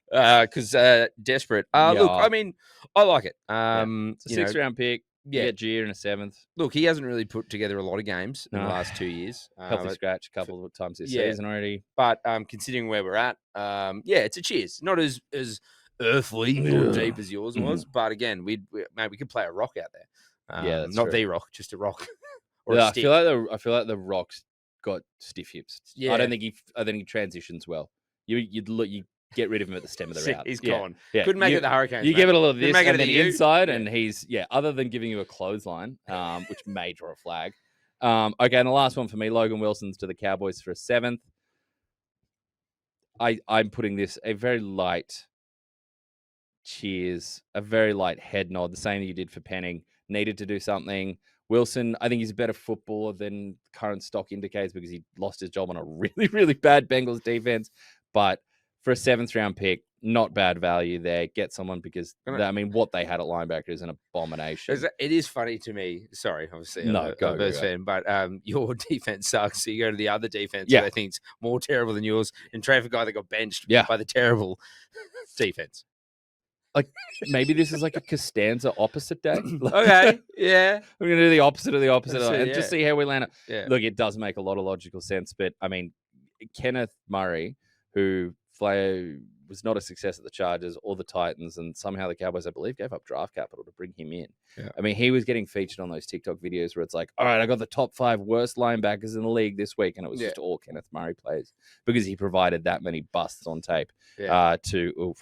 Because desperate. Look, I mean, I like it. It's a 6th-round pick. Yeah. Get Jeer in a 7th. Look, he hasn't really put together a lot of games in the last 2 years. Healthy scratch a couple of times this season already. But considering where we're at, it's a cheers. Not as earthly or deep as yours was, but again, we could play a rock out there. That's not true. the rock, just a rock. Or Yeah, a I stick. feel like the Rock's got stiff hips. Yeah. I don't think he transitions well. You get rid of him at the stem of the route. He's Yeah. gone. Yeah. Couldn't make it the Hurricanes. You mate. give it a little Couldn't this make it and to then the U. inside, and he's other than giving you a clothesline, which may draw a flag. Okay, and the last one for me, Logan Wilson's to the Cowboys for a 7th. I'm putting this a very light cheers, a very light head nod, the same that you did for Penning. Needed to do something. Wilson, I think he's a better footballer than current stock indicates, because he lost his job on a really, really bad Bengals defense. But for a 7th-round pick, not bad value there. Get someone, because, what they had at linebacker is an abomination. It is funny to me. Sorry, obviously, I'm a Bears fan, but your defense sucks. So you go to the other defense that I think is more terrible than yours, and trade for a guy that got benched by the terrible defense. Like, maybe this is like a Costanza opposite day. Okay, yeah. We're going to do the opposite of the opposite, That's it, and just see how we land. Yeah. Look, it does make a lot of logical sense, but, I mean, Kenneth Murray, who was not a success at the Chargers or the Titans, and somehow the Cowboys, I believe, gave up draft capital to bring him in. Yeah. I mean, he was getting featured on those TikTok videos where it's like, all right, I got the top 5 worst linebackers in the league this week, and it was just all Kenneth Murray plays, because he provided that many busts on tape to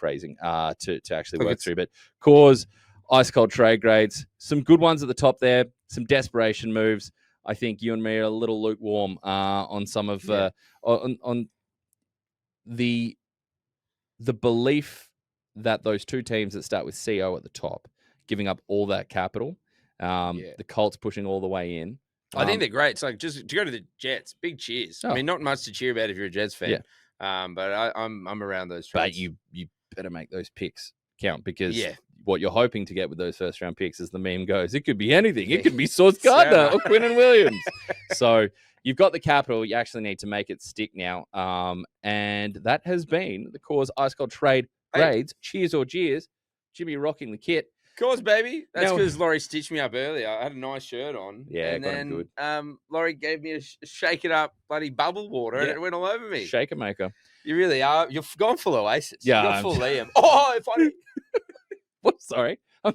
actually work through. But cause ice cold trade grades, some good ones at the top there, some desperation moves. I think you and me are a little lukewarm on some of on the belief that those two teams that start with CO at the top, giving up all that capital, the Colts pushing all the way in. I think they're great. It's like, just to go to the Jets, big cheers. I mean, not much to cheer about if you're a Jets fan. Yeah. But I'm around those But trades. you better make those picks count, because what you're hoping to get with those 1st-round picks, as the meme goes, it could be anything. It could be Sauce Gardner or Quinnen Williams. So you've got the capital. You actually need to make it stick now. And that has been the Cause Ice Cold Trade grades. Cheers or jeers. Jimmy rocking the kit. Course, baby. That's Now- because Laurie stitched me up earlier. I had a nice shirt on. Yeah, and got him then good. Laurie gave me a shake it up bloody bubble water, and it went all over me. Shaker maker. You really are. You've gone full Oasis. Yeah, You're I'm- full Liam. Oh, funny. What? Sorry. I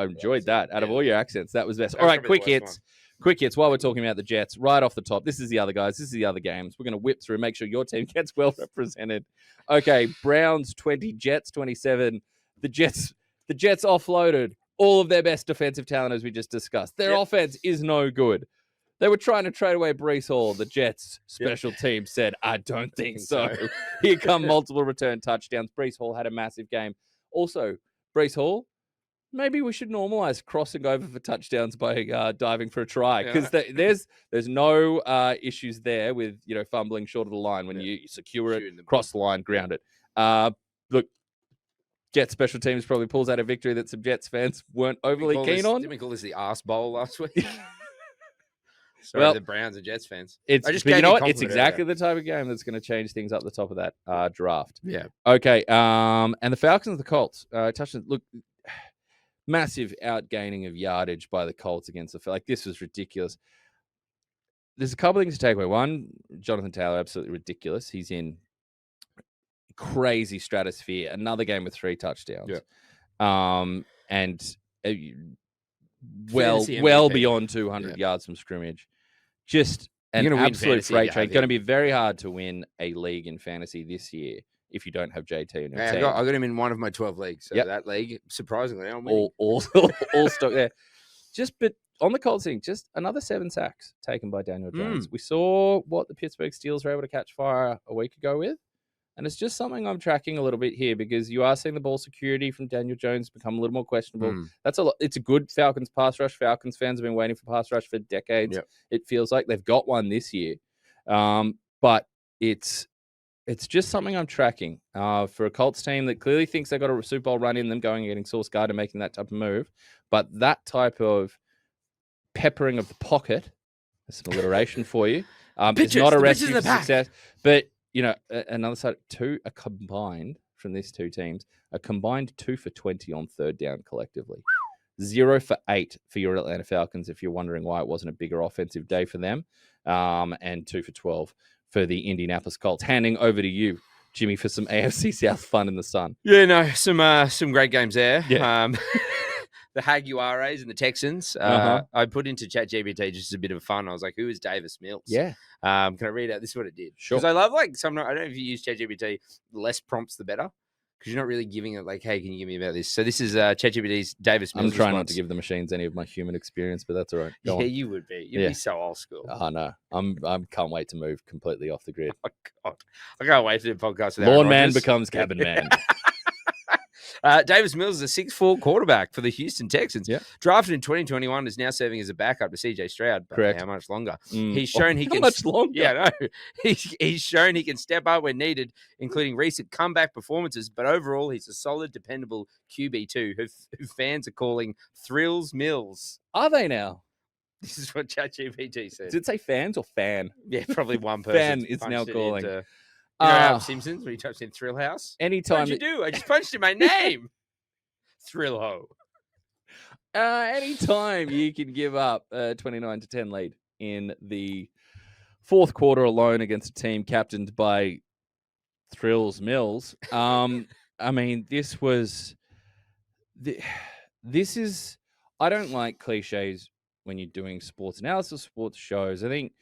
enjoyed that. Out of all your accents, that was best. That All was right, probably the quick worst hits. Quick hits while we're talking about the Jets. Right off the top, this is the other guys. This is the other games. We're going to whip through, make sure your team gets well represented. Okay, Browns 20, Jets 27. The Jets offloaded all of their best defensive talent, as we just discussed. Their offense is no good. They were trying to trade away Breece Hall. The Jets special team said, I don't think so. Here come multiple return touchdowns. Breece Hall had a massive game. Also, Breece Hall, maybe we should normalize crossing over for touchdowns by diving for a try, because there's no issues there with fumbling short of the line when you secure it, cross the line, ground it. Look, Jets special teams probably pulls out a victory that some Jets fans weren't overly keen on. Didn't we call this the arse bowl last week? Sorry, the Browns and Jets fans. But you know what? It's exactly the type of game that's going to change things up the top of that draft. Yeah. Okay. And the Falcons, the Colts. Look, massive outgaining of yardage by the Colts against the like. This was ridiculous. There's a couple of things to take away. One, Jonathan Taylor, absolutely ridiculous. He's in crazy stratosphere. Another game with 3 touchdowns. Yeah. And well beyond 200 yards from scrimmage. Just an gonna win absolute fantasy freight if you train. have Going to him. be very hard to win a league in fantasy this year if you don't have JT in your Hey, team. I got him in one of my 12 leagues. So Yep. that league, surprisingly, I'm winning. all stock there. But on the Colts thing, just another 7 sacks taken by Daniel Jones. We saw what the Pittsburgh Steelers were able to catch fire a week ago with. And it's just something I'm tracking a little bit here because you are seeing the ball security from Daniel Jones become a little more questionable. That's a lot. It's a good Falcons pass rush. Falcons fans have been waiting for pass rush for decades. Yep. It feels like they've got one this year. But it's just something I'm tracking for a Colts team that clearly thinks they've got a Super Bowl run in them going and getting Sauce Gardner making that type of move. But that type of peppering of the pocket, that's an alliteration for you. It's not a recipe for success. But, another side, a combined from these two teams, a combined 2 for 20 on third down collectively. 0 for 8 for your Atlanta Falcons, if you're wondering why it wasn't a bigger offensive day for them. And 2 for 12 for the Indianapolis Colts. Handing over to you, Jimmy, for some AFC South fun in the sun. Yeah, no, some great games there. Yeah. The Jaguares and the Texans. Uh-huh. I put into ChatGPT just a bit of fun. I was like, who is Davis Mills? Yeah. Can I read out? This is what it did. Sure. Because I love I don't know if you use ChatGPT, less prompts the better. Because you're not really giving it like, hey, can you give me about this? So this is ChatGPT's Davis Mills. I'm trying not response. to give the machines any of my human experience, but that's all right. Go Yeah, on. you would be. You'd be so old school. Oh, no. I can't wait to move completely off the grid. Oh, God. I can't wait to do a podcast with Lawn Aaron man Rodgers. becomes cabin man. Davis Mills is a 6'4" quarterback for the Houston Texans. Yep. Drafted in 2021, is now serving as a backup to CJ Stroud. But Correct. how much longer? Mm. He's shown he How can. much longer? Yeah, no. He's shown he can step up when needed, including recent comeback performances. But overall, he's a solid, dependable QB2 who fans are calling Thrills Mills. Are they now? This is what ChatGPT said. Did it say fans or fan? Yeah, probably one person. Fan is now calling. You know how Simpsons when he types in Thrill House? Anytime. What'd you do? I just punched in my name. Thrill Ho. Anytime you can give up a 29-10 lead in the fourth quarter alone against a team captained by Thrills Mills. I mean, this is. I don't like cliches when you're doing sports analysis, sports shows. I think,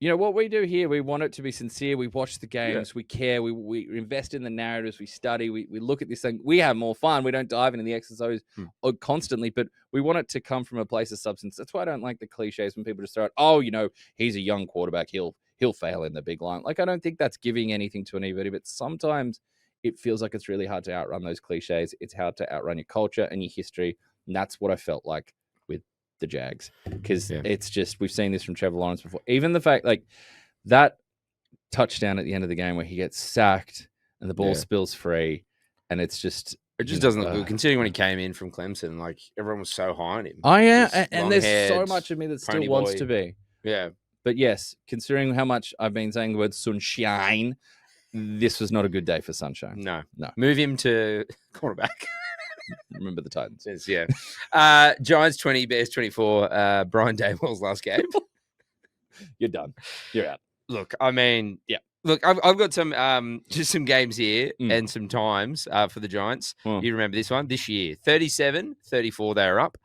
what we do here, we want it to be sincere. We watch the games. We care. We invest in the narratives. We study. We look at this thing. We have more fun. We don't dive into the X's and O's constantly, but we want it to come from a place of substance. That's why I don't like the cliches when people just throw out, he's a young quarterback. He'll fail in the big line. Like, I don't think that's giving anything to anybody, but sometimes it feels like it's really hard to outrun those cliches. It's hard to outrun your culture and your history. And that's what I felt like with the Jags, because it's just, we've seen this from Trevor Lawrence before. Even the fact, like, that touchdown at the end of the game where he gets sacked and the ball spills free, and it's just, it just doesn't look good, considering when he came in from Clemson, like, everyone was so high on him. Oh, yeah, and there's so much of me that still wants to be. Yeah. But yes, considering how much I've been saying the word sunshine, this was not a good day for sunshine. No. No. Move him to cornerback. Remember the Titans. Yeah. Giants 20, Bears 24. Brian Daboll's last game. You're done. You're out. Look, I mean, yeah. Look, I've got some just some games here and some times for the Giants. You remember this one? This year, 37-34, they were up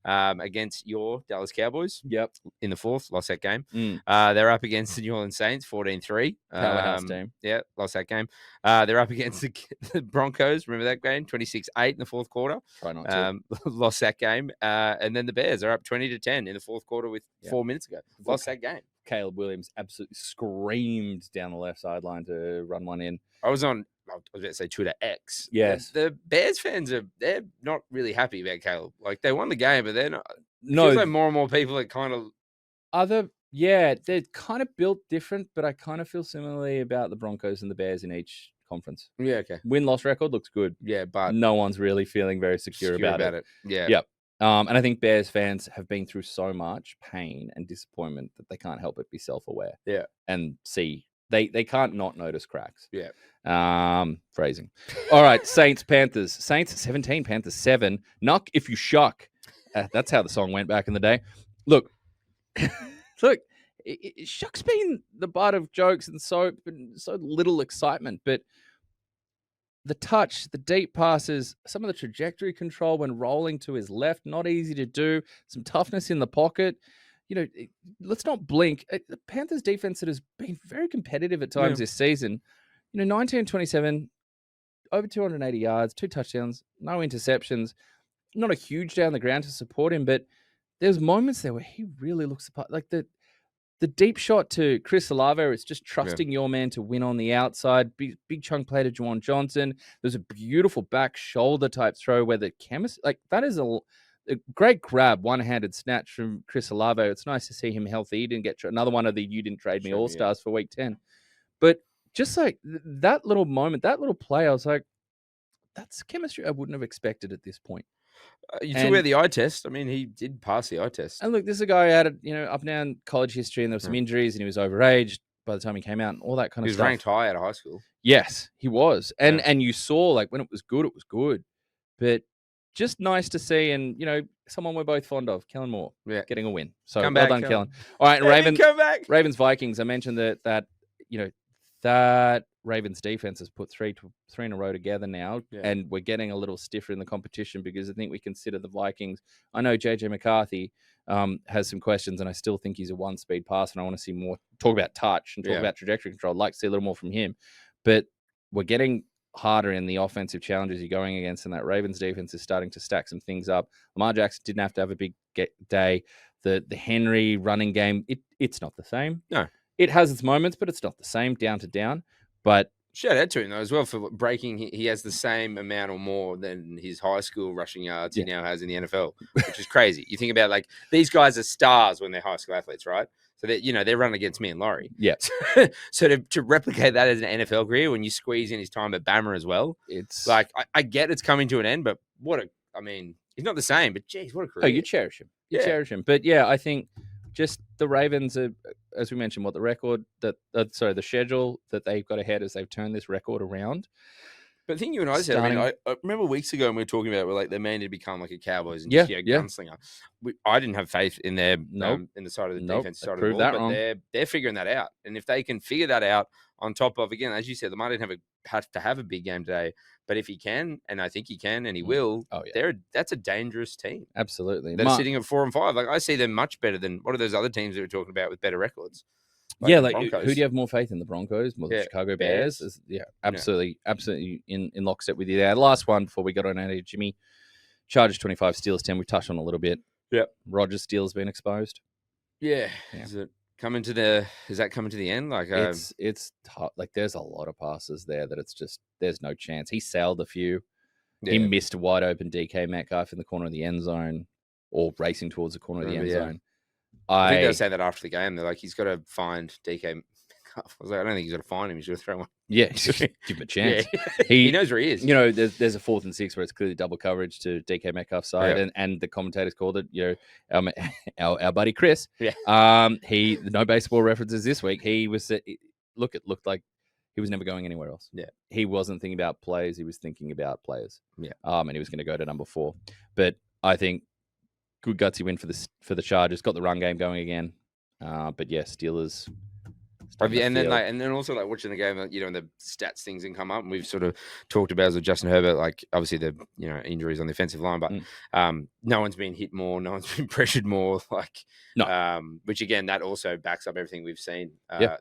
against your Dallas Cowboys. Yep. In the fourth, lost that game. They're up against the New Orleans Saints, 14-3. Powerhouse team. Yeah, lost that game. They're up against the Broncos. Remember that game? 26-8 in the fourth quarter. Try not to. Lost that game. And then the Bears are up 20-10 in the fourth quarter with 4 minutes ago. Lost that game. Caleb Williams absolutely screamed down the left sideline to run one in. I was about to say Twitter X. Yes. The Bears fans they're not really happy about Caleb. Like, they won the game, but they're not. No. Feels like more and more people are kind of. They're kind of built different, but I kind of feel similarly about the Broncos and the Bears in each conference. Yeah, okay. Win-loss record looks good. Yeah, but no one's really feeling very secure about it. Yeah. Yep. And I think Bears fans have been through so much pain and disappointment that they can't help but be self-aware. Yeah. And see, they can't not notice cracks. Yeah. Phrasing. All right, Saints, Panthers. Saints 17, Panthers 7. Knock if you shuck. That's how the song went back in the day. Look, Shuck's been the butt of jokes and so little excitement, but the touch, the deep passes, some of the trajectory control when rolling to his left, not easy to do. Some toughness in the pocket. let's not blink. The Panthers defense that has been very competitive at times this season. 19-27, over 280 yards, 2 touchdowns, no interceptions. Not a huge day on the ground to support him, but there's moments there where he really looks the part. Like the deep shot to Chris Olave, it's just trusting your man to win on the outside. Big chunk play to Juwan Johnson. There's a beautiful back shoulder type throw where the chemist, like that is a great grab, one-handed snatch from Chris Olave. It's nice to see him healthy. He didn't get another one of the you didn't trade me all-stars for week 10. But just like that little moment, that little play, I was like, that's chemistry I wouldn't have expected at this point. You talk about the eye test. I mean, he did pass the eye test. And look, this is a guy who had up and down college history, and there were some injuries, and he was overaged by the time he came out, and all that kind of stuff. He was ranked high out of high school. Yes, he was, and you saw like when it was good, but just nice to see, and someone we're both fond of, Kellen Moore, getting a win. So come well back, done, Kellen. All right, and come back. Ravens Vikings. I mentioned that Ravens defense has put three in a row together now, and we're getting a little stiffer in the competition because I think we consider the Vikings. I know JJ McCarthy has some questions, and I still think he's a one-speed passer, and I want to see more. Talk about touch and talk about trajectory control. I'd like to see a little more from him, but we're getting harder in the offensive challenges you're going against, and that Ravens defense is starting to stack some things up. Lamar Jackson didn't have to have a big day. The Henry running game, it's not the same. No. It has its moments, but it's not the same down to down. But shout out to him though as well for breaking. He has the same amount or more than his high school rushing yards he now has in the NFL, which is crazy. You think about like these guys are stars when they're high school athletes, right? So they're running against me and Laurie. Yeah. So to replicate that as an NFL career when you squeeze in his time at Bama as well, it's like I get it's coming to an end, but he's not the same. But geez, what a career! Oh, you cherish him. You cherish him. But yeah, I think just the Ravens are, as we mentioned, the schedule that they've got ahead as they've turned this record around. But the thing you and I said, I remember weeks ago when we were talking about, they may need to become like a Cowboys and just gunslinger. I didn't have faith in their in the side of the defense side of the ball, but they're figuring that out. And if they can figure that out on top of, again, as you said, Lamar didn't have to have a big game today, but if he can, and I think he can, and he will, that's a dangerous team. Absolutely. They're sitting at 4-5. Like I see them much better than what are those other teams that we're talking about with better records. Who do you have more faith in, the Broncos or the Chicago Bears? Absolutely in lockstep with you there. The last one before we got on out of Jimmy, Chargers 25, Steelers 10. We touched on a little bit. Yep. Rodgers Steelers been exposed. Yeah. Is that coming to the end? Like it's tough. Like there's a lot of passes there that it's just there's no chance. He sailed a few. Yeah. He missed a wide open DK Metcalf in the corner of the end zone, or racing towards the corner of the end zone. I think they were saying that after the game. They're like, he's got to find DK. I was like, I don't think he's got to find him. He's got to throw one. Yeah, give him a chance. Yeah. He knows where he is. There's a 4th and 6 where it's clearly double coverage to DK Metcalf's side, and the commentators called it. Our buddy Chris. Yeah. No baseball references this week. He was it looked like he was never going anywhere else. Yeah. He wasn't thinking about plays. He was thinking about players. Yeah. And he was going to go to number 4. But I think good gutsy win for the Chargers. Got the run game going again. But yeah, Steelers. And then also like watching the game, and the stats things and come up, and we've sort of talked about with Justin Herbert, like obviously the injuries on the offensive line, but no one's been hit more, no one's been pressured more, which again that also backs up everything we've seen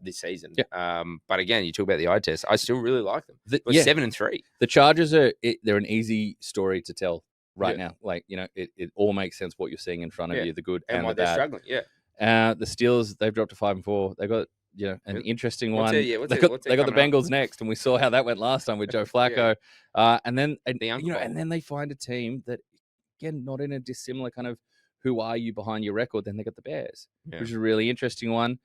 this season. Yeah. But again, you talk about the eye test, I still really like them. 7-3. The Chargers they're an easy story to tell right now. Like it all makes sense what you're seeing in front of you, the good and why the bad. They're struggling. The Steelers, they've dropped to 5-4. They got an interesting one. They got the Bengals next, and we saw how that went last time with Joe Flacco. And then they find a team that, again, not in a dissimilar kind of who are you behind your record. Then they got the Bears, which is a really interesting one.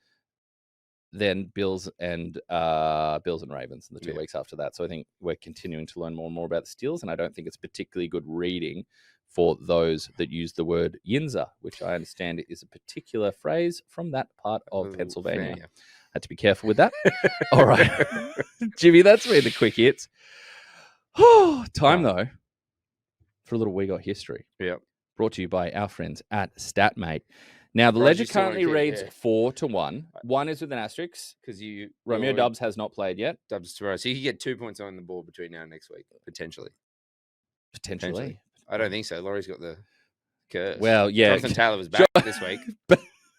Then Bills and Ravens in the 2 weeks after that. So I think we're continuing to learn more and more about the Steelers, and I don't think it's particularly good reading for those that use the word yinzer, which I understand is a particular phrase from that part of Pennsylvania. Had to be careful with that. All right. Jimmy, that's been the quick hits. Time, though, for a little We Got History. Yeah. Brought to you by our friends at StatMate. Now, the ledger currently reads 4-1. 1 is with an asterisk because Romeo Dubs has not played yet. Dubs tomorrow. So you can get 2 points on the board between now and next week, potentially. I don't think so. Laurie's got the curse. Well, yeah. Jonathan Taylor was back this week.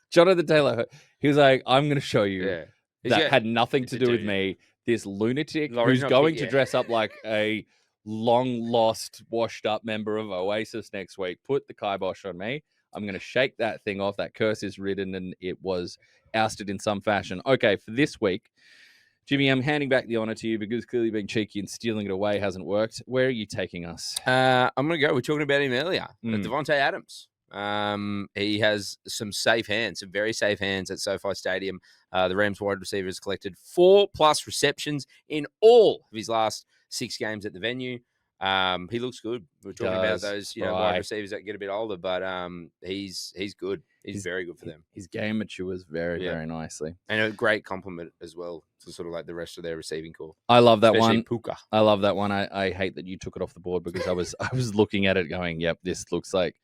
Jonathan Taylor, he was like, I'm going to show you Yeah. that had nothing it's to a do with dude, me. This lunatic Laurie's who's not going big to yet. dress up like a long-lost, washed-up member of Oasis next week. Put the kibosh on me. I'm going to shake that thing off. That curse is written, and it was ousted in some fashion. Okay, for this week, Jimmy, I'm handing back the honor to you because clearly being cheeky and stealing it away hasn't worked. Where are you taking us? I'm going to go. We're talking about him earlier. Mm. Devontae Adams. He has some safe hands, some very safe hands at SoFi Stadium. The Rams wide receiver has collected 4+ receptions in all of his last 6 games at the venue. He looks good. We're talking about those, wide receivers that get a bit older, but he's good. He's very good for them. His game matures very, very nicely. And a great compliment as well to sort of like the rest of their receiving core. I love that Especially one. Puka. I love that one. I hate that you took it off the board because I was looking at it going, yep, this looks like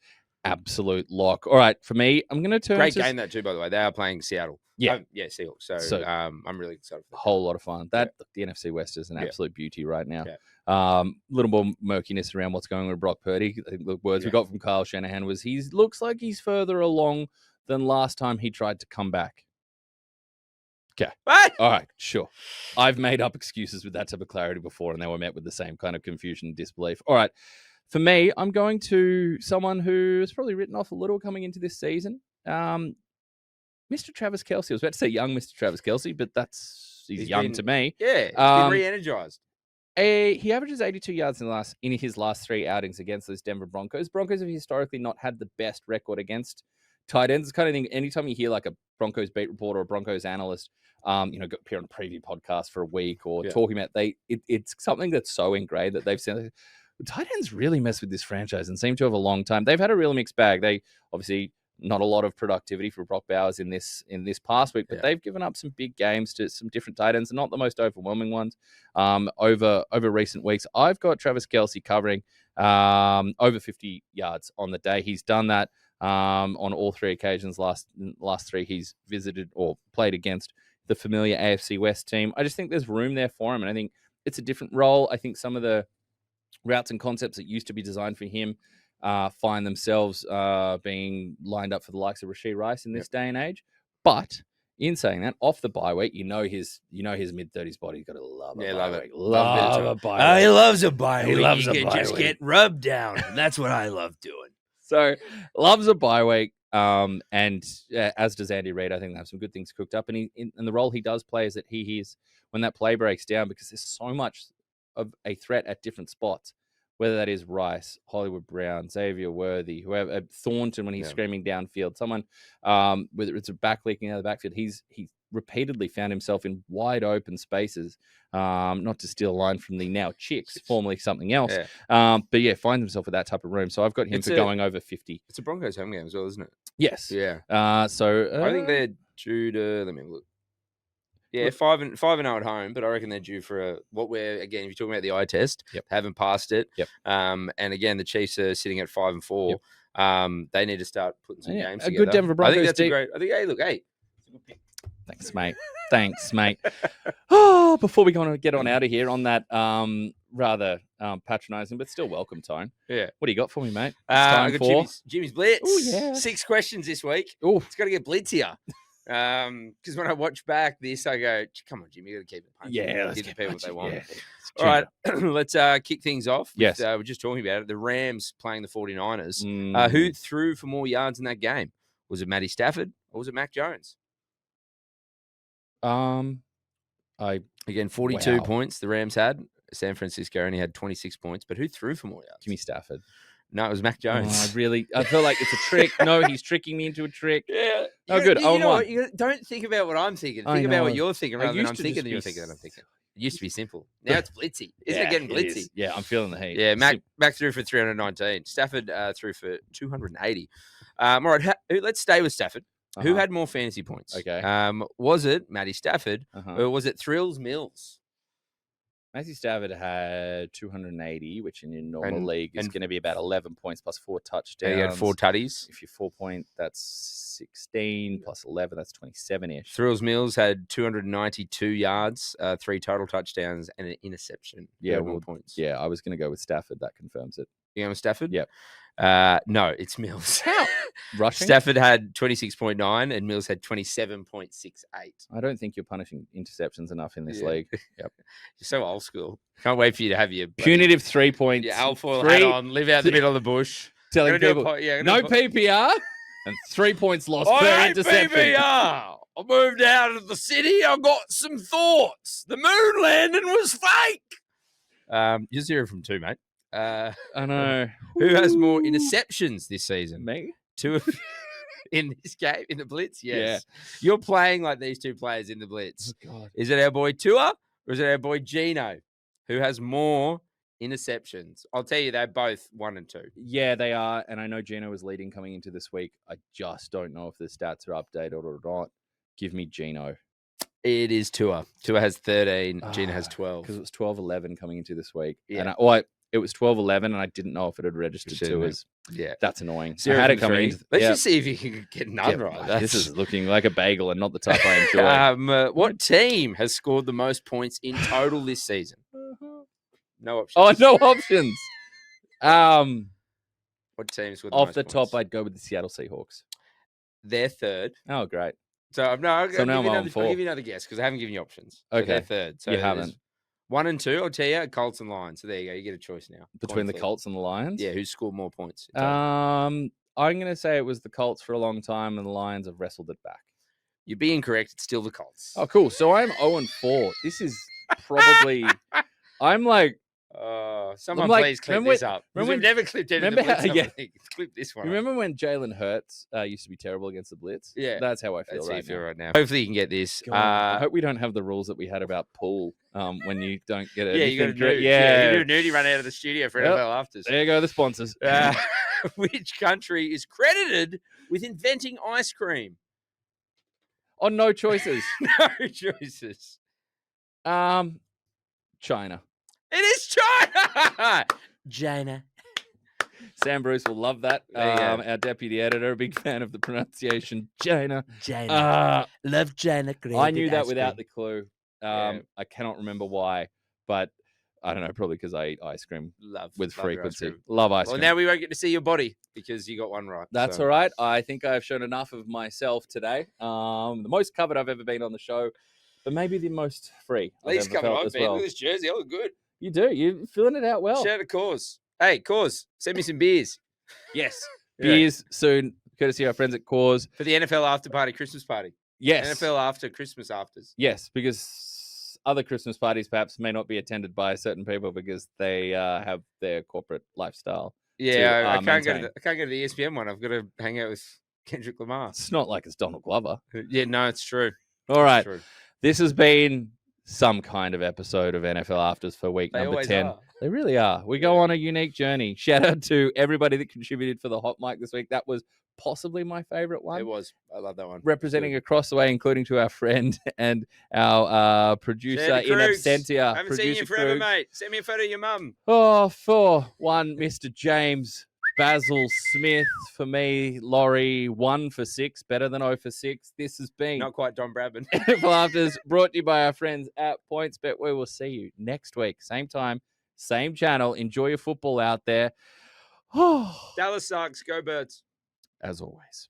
absolute lock. All right, for me, I'm going to turn Great game that too, by the way. They are playing Seattle. Yeah. Seahawks. So I'm really excited for that. A whole lot of fun. The NFC West is an absolute beauty right now. Yeah. Little more murkiness around what's going on with Brock Purdy. I think the words we got from Kyle Shanahan was he looks like he's further along than last time he tried to come back. Okay. What? All right, sure. I've made up excuses with that type of clarity before, and they were met with the same kind of confusion and disbelief. All right. For me, I'm going to someone who's probably written off a little coming into this season. Mr. Travis Kelce. I was about to say young Mr. Travis Kelce, but he's young to me. Yeah, he's been re-energized. He averages 82 yards in his last 3 outings against those Denver Broncos. Broncos have historically not had the best record against tight ends. It's kind of thing. Anytime you hear like a Broncos beat reporter or a Broncos analyst, appear on a preview podcast for a week or talking about it's something that's so ingrained that they've said tight ends really mess with this franchise and seem to have a long time. They've had a real mixed bag. They obviously not a lot of productivity for Brock Bowers in this past week, but they've given up some big games to some different tight ends and not the most overwhelming ones over recent weeks. I've got Travis Kelce covering over 50 yards on the day. He's done that on all 3 occasions. Last 3 he's visited or played against the familiar AFC West team. I just think there's room there for him, and I think it's a different role. I think some of the routes and concepts that used to be designed for him find themselves being lined up for the likes of Rashee Rice in this day and age. But in saying that, off the bye week, his mid-30s body. He's got to love a bye week. Love a bye week. He loves a bye week. He loves you a can bye just week. get rubbed down. That's what I love doing. So loves a bye week. And as does Andy Reid. I think they have some good things cooked up. And and the role he does play is that he is when that play breaks down, because there's so much of a threat at different spots, whether that is Rice, Hollywood Brown, Xavier Worthy, whoever, Thornton when he's screaming downfield, someone, whether it's a back leaking out of the backfield, he's repeatedly found himself in wide open spaces, not to steal a line from the now Chicks, formerly something else, but finds himself with that type of room. So I've got him going over 50. It's a Broncos home game as well, isn't it? Yes. Yeah. So I think they're due to, let me look. Yeah, 5-0 at home, but I reckon they're due for if you're talking about the eye test, haven't passed it. Yep. And again, the Chiefs are sitting at 5-4. Yep. They need to start putting some games together. A good Denver Broncos. I think that's a great. I think, hey, it's a good pick. Thanks, mate. Oh, before we get on out of here on that rather patronizing but still welcome tone. Yeah. What do you got for me, mate? I got Jimmy's Blitz. Oh, yeah. 6 questions this week. Oh, it's got to get Blitz here. Because when I watch back this, I go, "Come on, Jimmy, you got to keep it punching. Give the people what they want." Yeah. All right, let's kick things off. Yes, we're just talking about it. The Rams playing the 49ers. Who threw for more yards in that game? Was it Matty Stafford or was it Mac Jones? Again, 42 points the Rams had. San Francisco only had 26 points. But who threw for more yards? Give me Stafford. No, it was Mac Jones. I feel like it's a trick. No, he's tricking me into a trick. Yeah. Oh, good. You know what? Don't think about what I'm thinking. Think about what you're thinking rather than I'm thinking that you're thinking that I'm thinking. It used to be simple. Now it's blitzy. Isn't it getting blitzy? Yeah, I'm feeling the heat. Yeah, Mac threw for 319. Stafford threw for 280. All right, let's stay with Stafford. Who had more fantasy points? Okay. Was it Matty Stafford or was it Thrills Mills? Matthew Stafford had 280, which in your normal league is going to be about 11 points plus 4 touchdowns. And he had 4 tutties. If you're 4 point, that's 16 plus 11, that's 27-ish. Thrills Mills had 292 yards, 3 total touchdowns, and an interception. Yeah, 1 points. Yeah, I was going to go with Stafford. That confirms it. You going with Stafford? Yep. No, it's Mills. How? Rushing? Stafford had 26.9 and Mills had 27.68. I don't think you're punishing interceptions enough in this Yeah. league. Yep. You're so old school. Can't wait for you to have your Punitive 3 points. your alfoil Three- hat on, live out the middle of the bush. Telling Gonna do a people, po- yeah, gonna no do a po- PPR and 3 points lost per I ain't interception. PBR. I moved out of the city. I got some thoughts. The moon landing was fake. You're 0 from 2, mate. I know. Who has more interceptions this season? Me? 2 of in this game, in the Blitz? Yes. You're playing like these two players in the Blitz. Oh, God. Is it our boy Tua or is it our boy Gino? Who has more interceptions? I'll tell you, they're both 1 and 2. Yeah, they are. And I know Gino was leading coming into this week. I just don't know if the stats are updated or not. Give me Gino. It is Tua. Tua has 13. Gino has 12. Because it was 12-11 coming into this week. Yeah. And it was 12-11, and I didn't know if it had registered Shouldn't to have. as. Yeah. That's annoying. I 0 had from it coming 3. into. Let's yeah. just see if you can get none Yeah, right. This is looking like a bagel and not the type I enjoy. What team has scored the most points in total this season? No options. Oh, no options. What team scored Off most the top, points? I'd go with the Seattle Seahawks. They're third. Oh, great. So I'll now give I'm you on another, I'll 4. give you another guess because I haven't given you options. So Okay. they're third. So You there's haven't. 1 and 2, I'll tell you, Colts and Lions. So there you go. You get a choice now. Between Coin the flip. Colts and the Lions? Yeah, who scored more points? in total? I'm going to say it was the Colts for a long time, and the Lions have wrestled it back. You're being correct. It's still the Colts. Oh, cool. So I'm 0-4. This is probably. I'm like. Someone like, please clip remember this when- up. remember We've when- never clipped any of the remember Blitz. how- Yeah. Clip this one. You up. remember when Jalen Hurts used to be terrible against the Blitz? Yeah. That's how I feel That's how you right feel now. right now. Hopefully you can get this. God, I hope we don't have the rules that we had about pool when you don't get it. Yeah, you got to do. Yeah. you do a nudie run out of the studio for Yep. NFL afters. There you go, the sponsors. Which country is credited with inventing ice cream? Oh, no choices. No choices. China. It is China. China. Sam Bruce will love that. There you go. Our deputy editor, a big fan of the pronunciation China. China. Love China. I knew that without the clue. Yeah. I cannot remember why, but I don't know, probably because I eat ice cream Love with love your ice frequency. cream. Love ice Well, cream. now we won't get to see your body because you got one right. That's so. all right. I think I've shown enough of myself today. The most covered I've ever been on the show, but maybe the most free. At least I've ever coming felt on, as man. well. Look at this jersey. I look good. You do. You're filling it out well. Shout out to Cause. Hey, Cause, send me some beers. Yes. Yeah. Beers soon, courtesy of our friends at Cause. For the NFL after party, Christmas party. Yes. NFL after Christmas afters. Yes, because other Christmas parties perhaps may not be attended by certain people because they have their corporate lifestyle. Yeah, I can't go maintain. to I can't go to the ESPN one. I've got to hang out with Kendrick Lamar. It's not like it's Donald Glover. Yeah, no, it's true. All It's right. true. This has been some kind of episode of NFL Afters for week They number always 10. are. They really are. We go on a unique journey. Shout out to everybody that contributed for the hot mic this week. That was possibly my favorite one. It was. I love that one. Representing across the way, including to our friend and our producer Sandy in Crooks. absentia. I haven't seen you producer forever, Krug. mate. Send me a photo of your mum. Oh, for one, Mr. James Basil Smith. For me, Laurie, 1 for 6, better than 0 for 6. This has been Not quite Don Bradman. NFL Afters, brought to you by our friends at PointsBet. We will see you next week, same time, same channel. Enjoy your football out there. Dallas sucks. Go Birds. As always.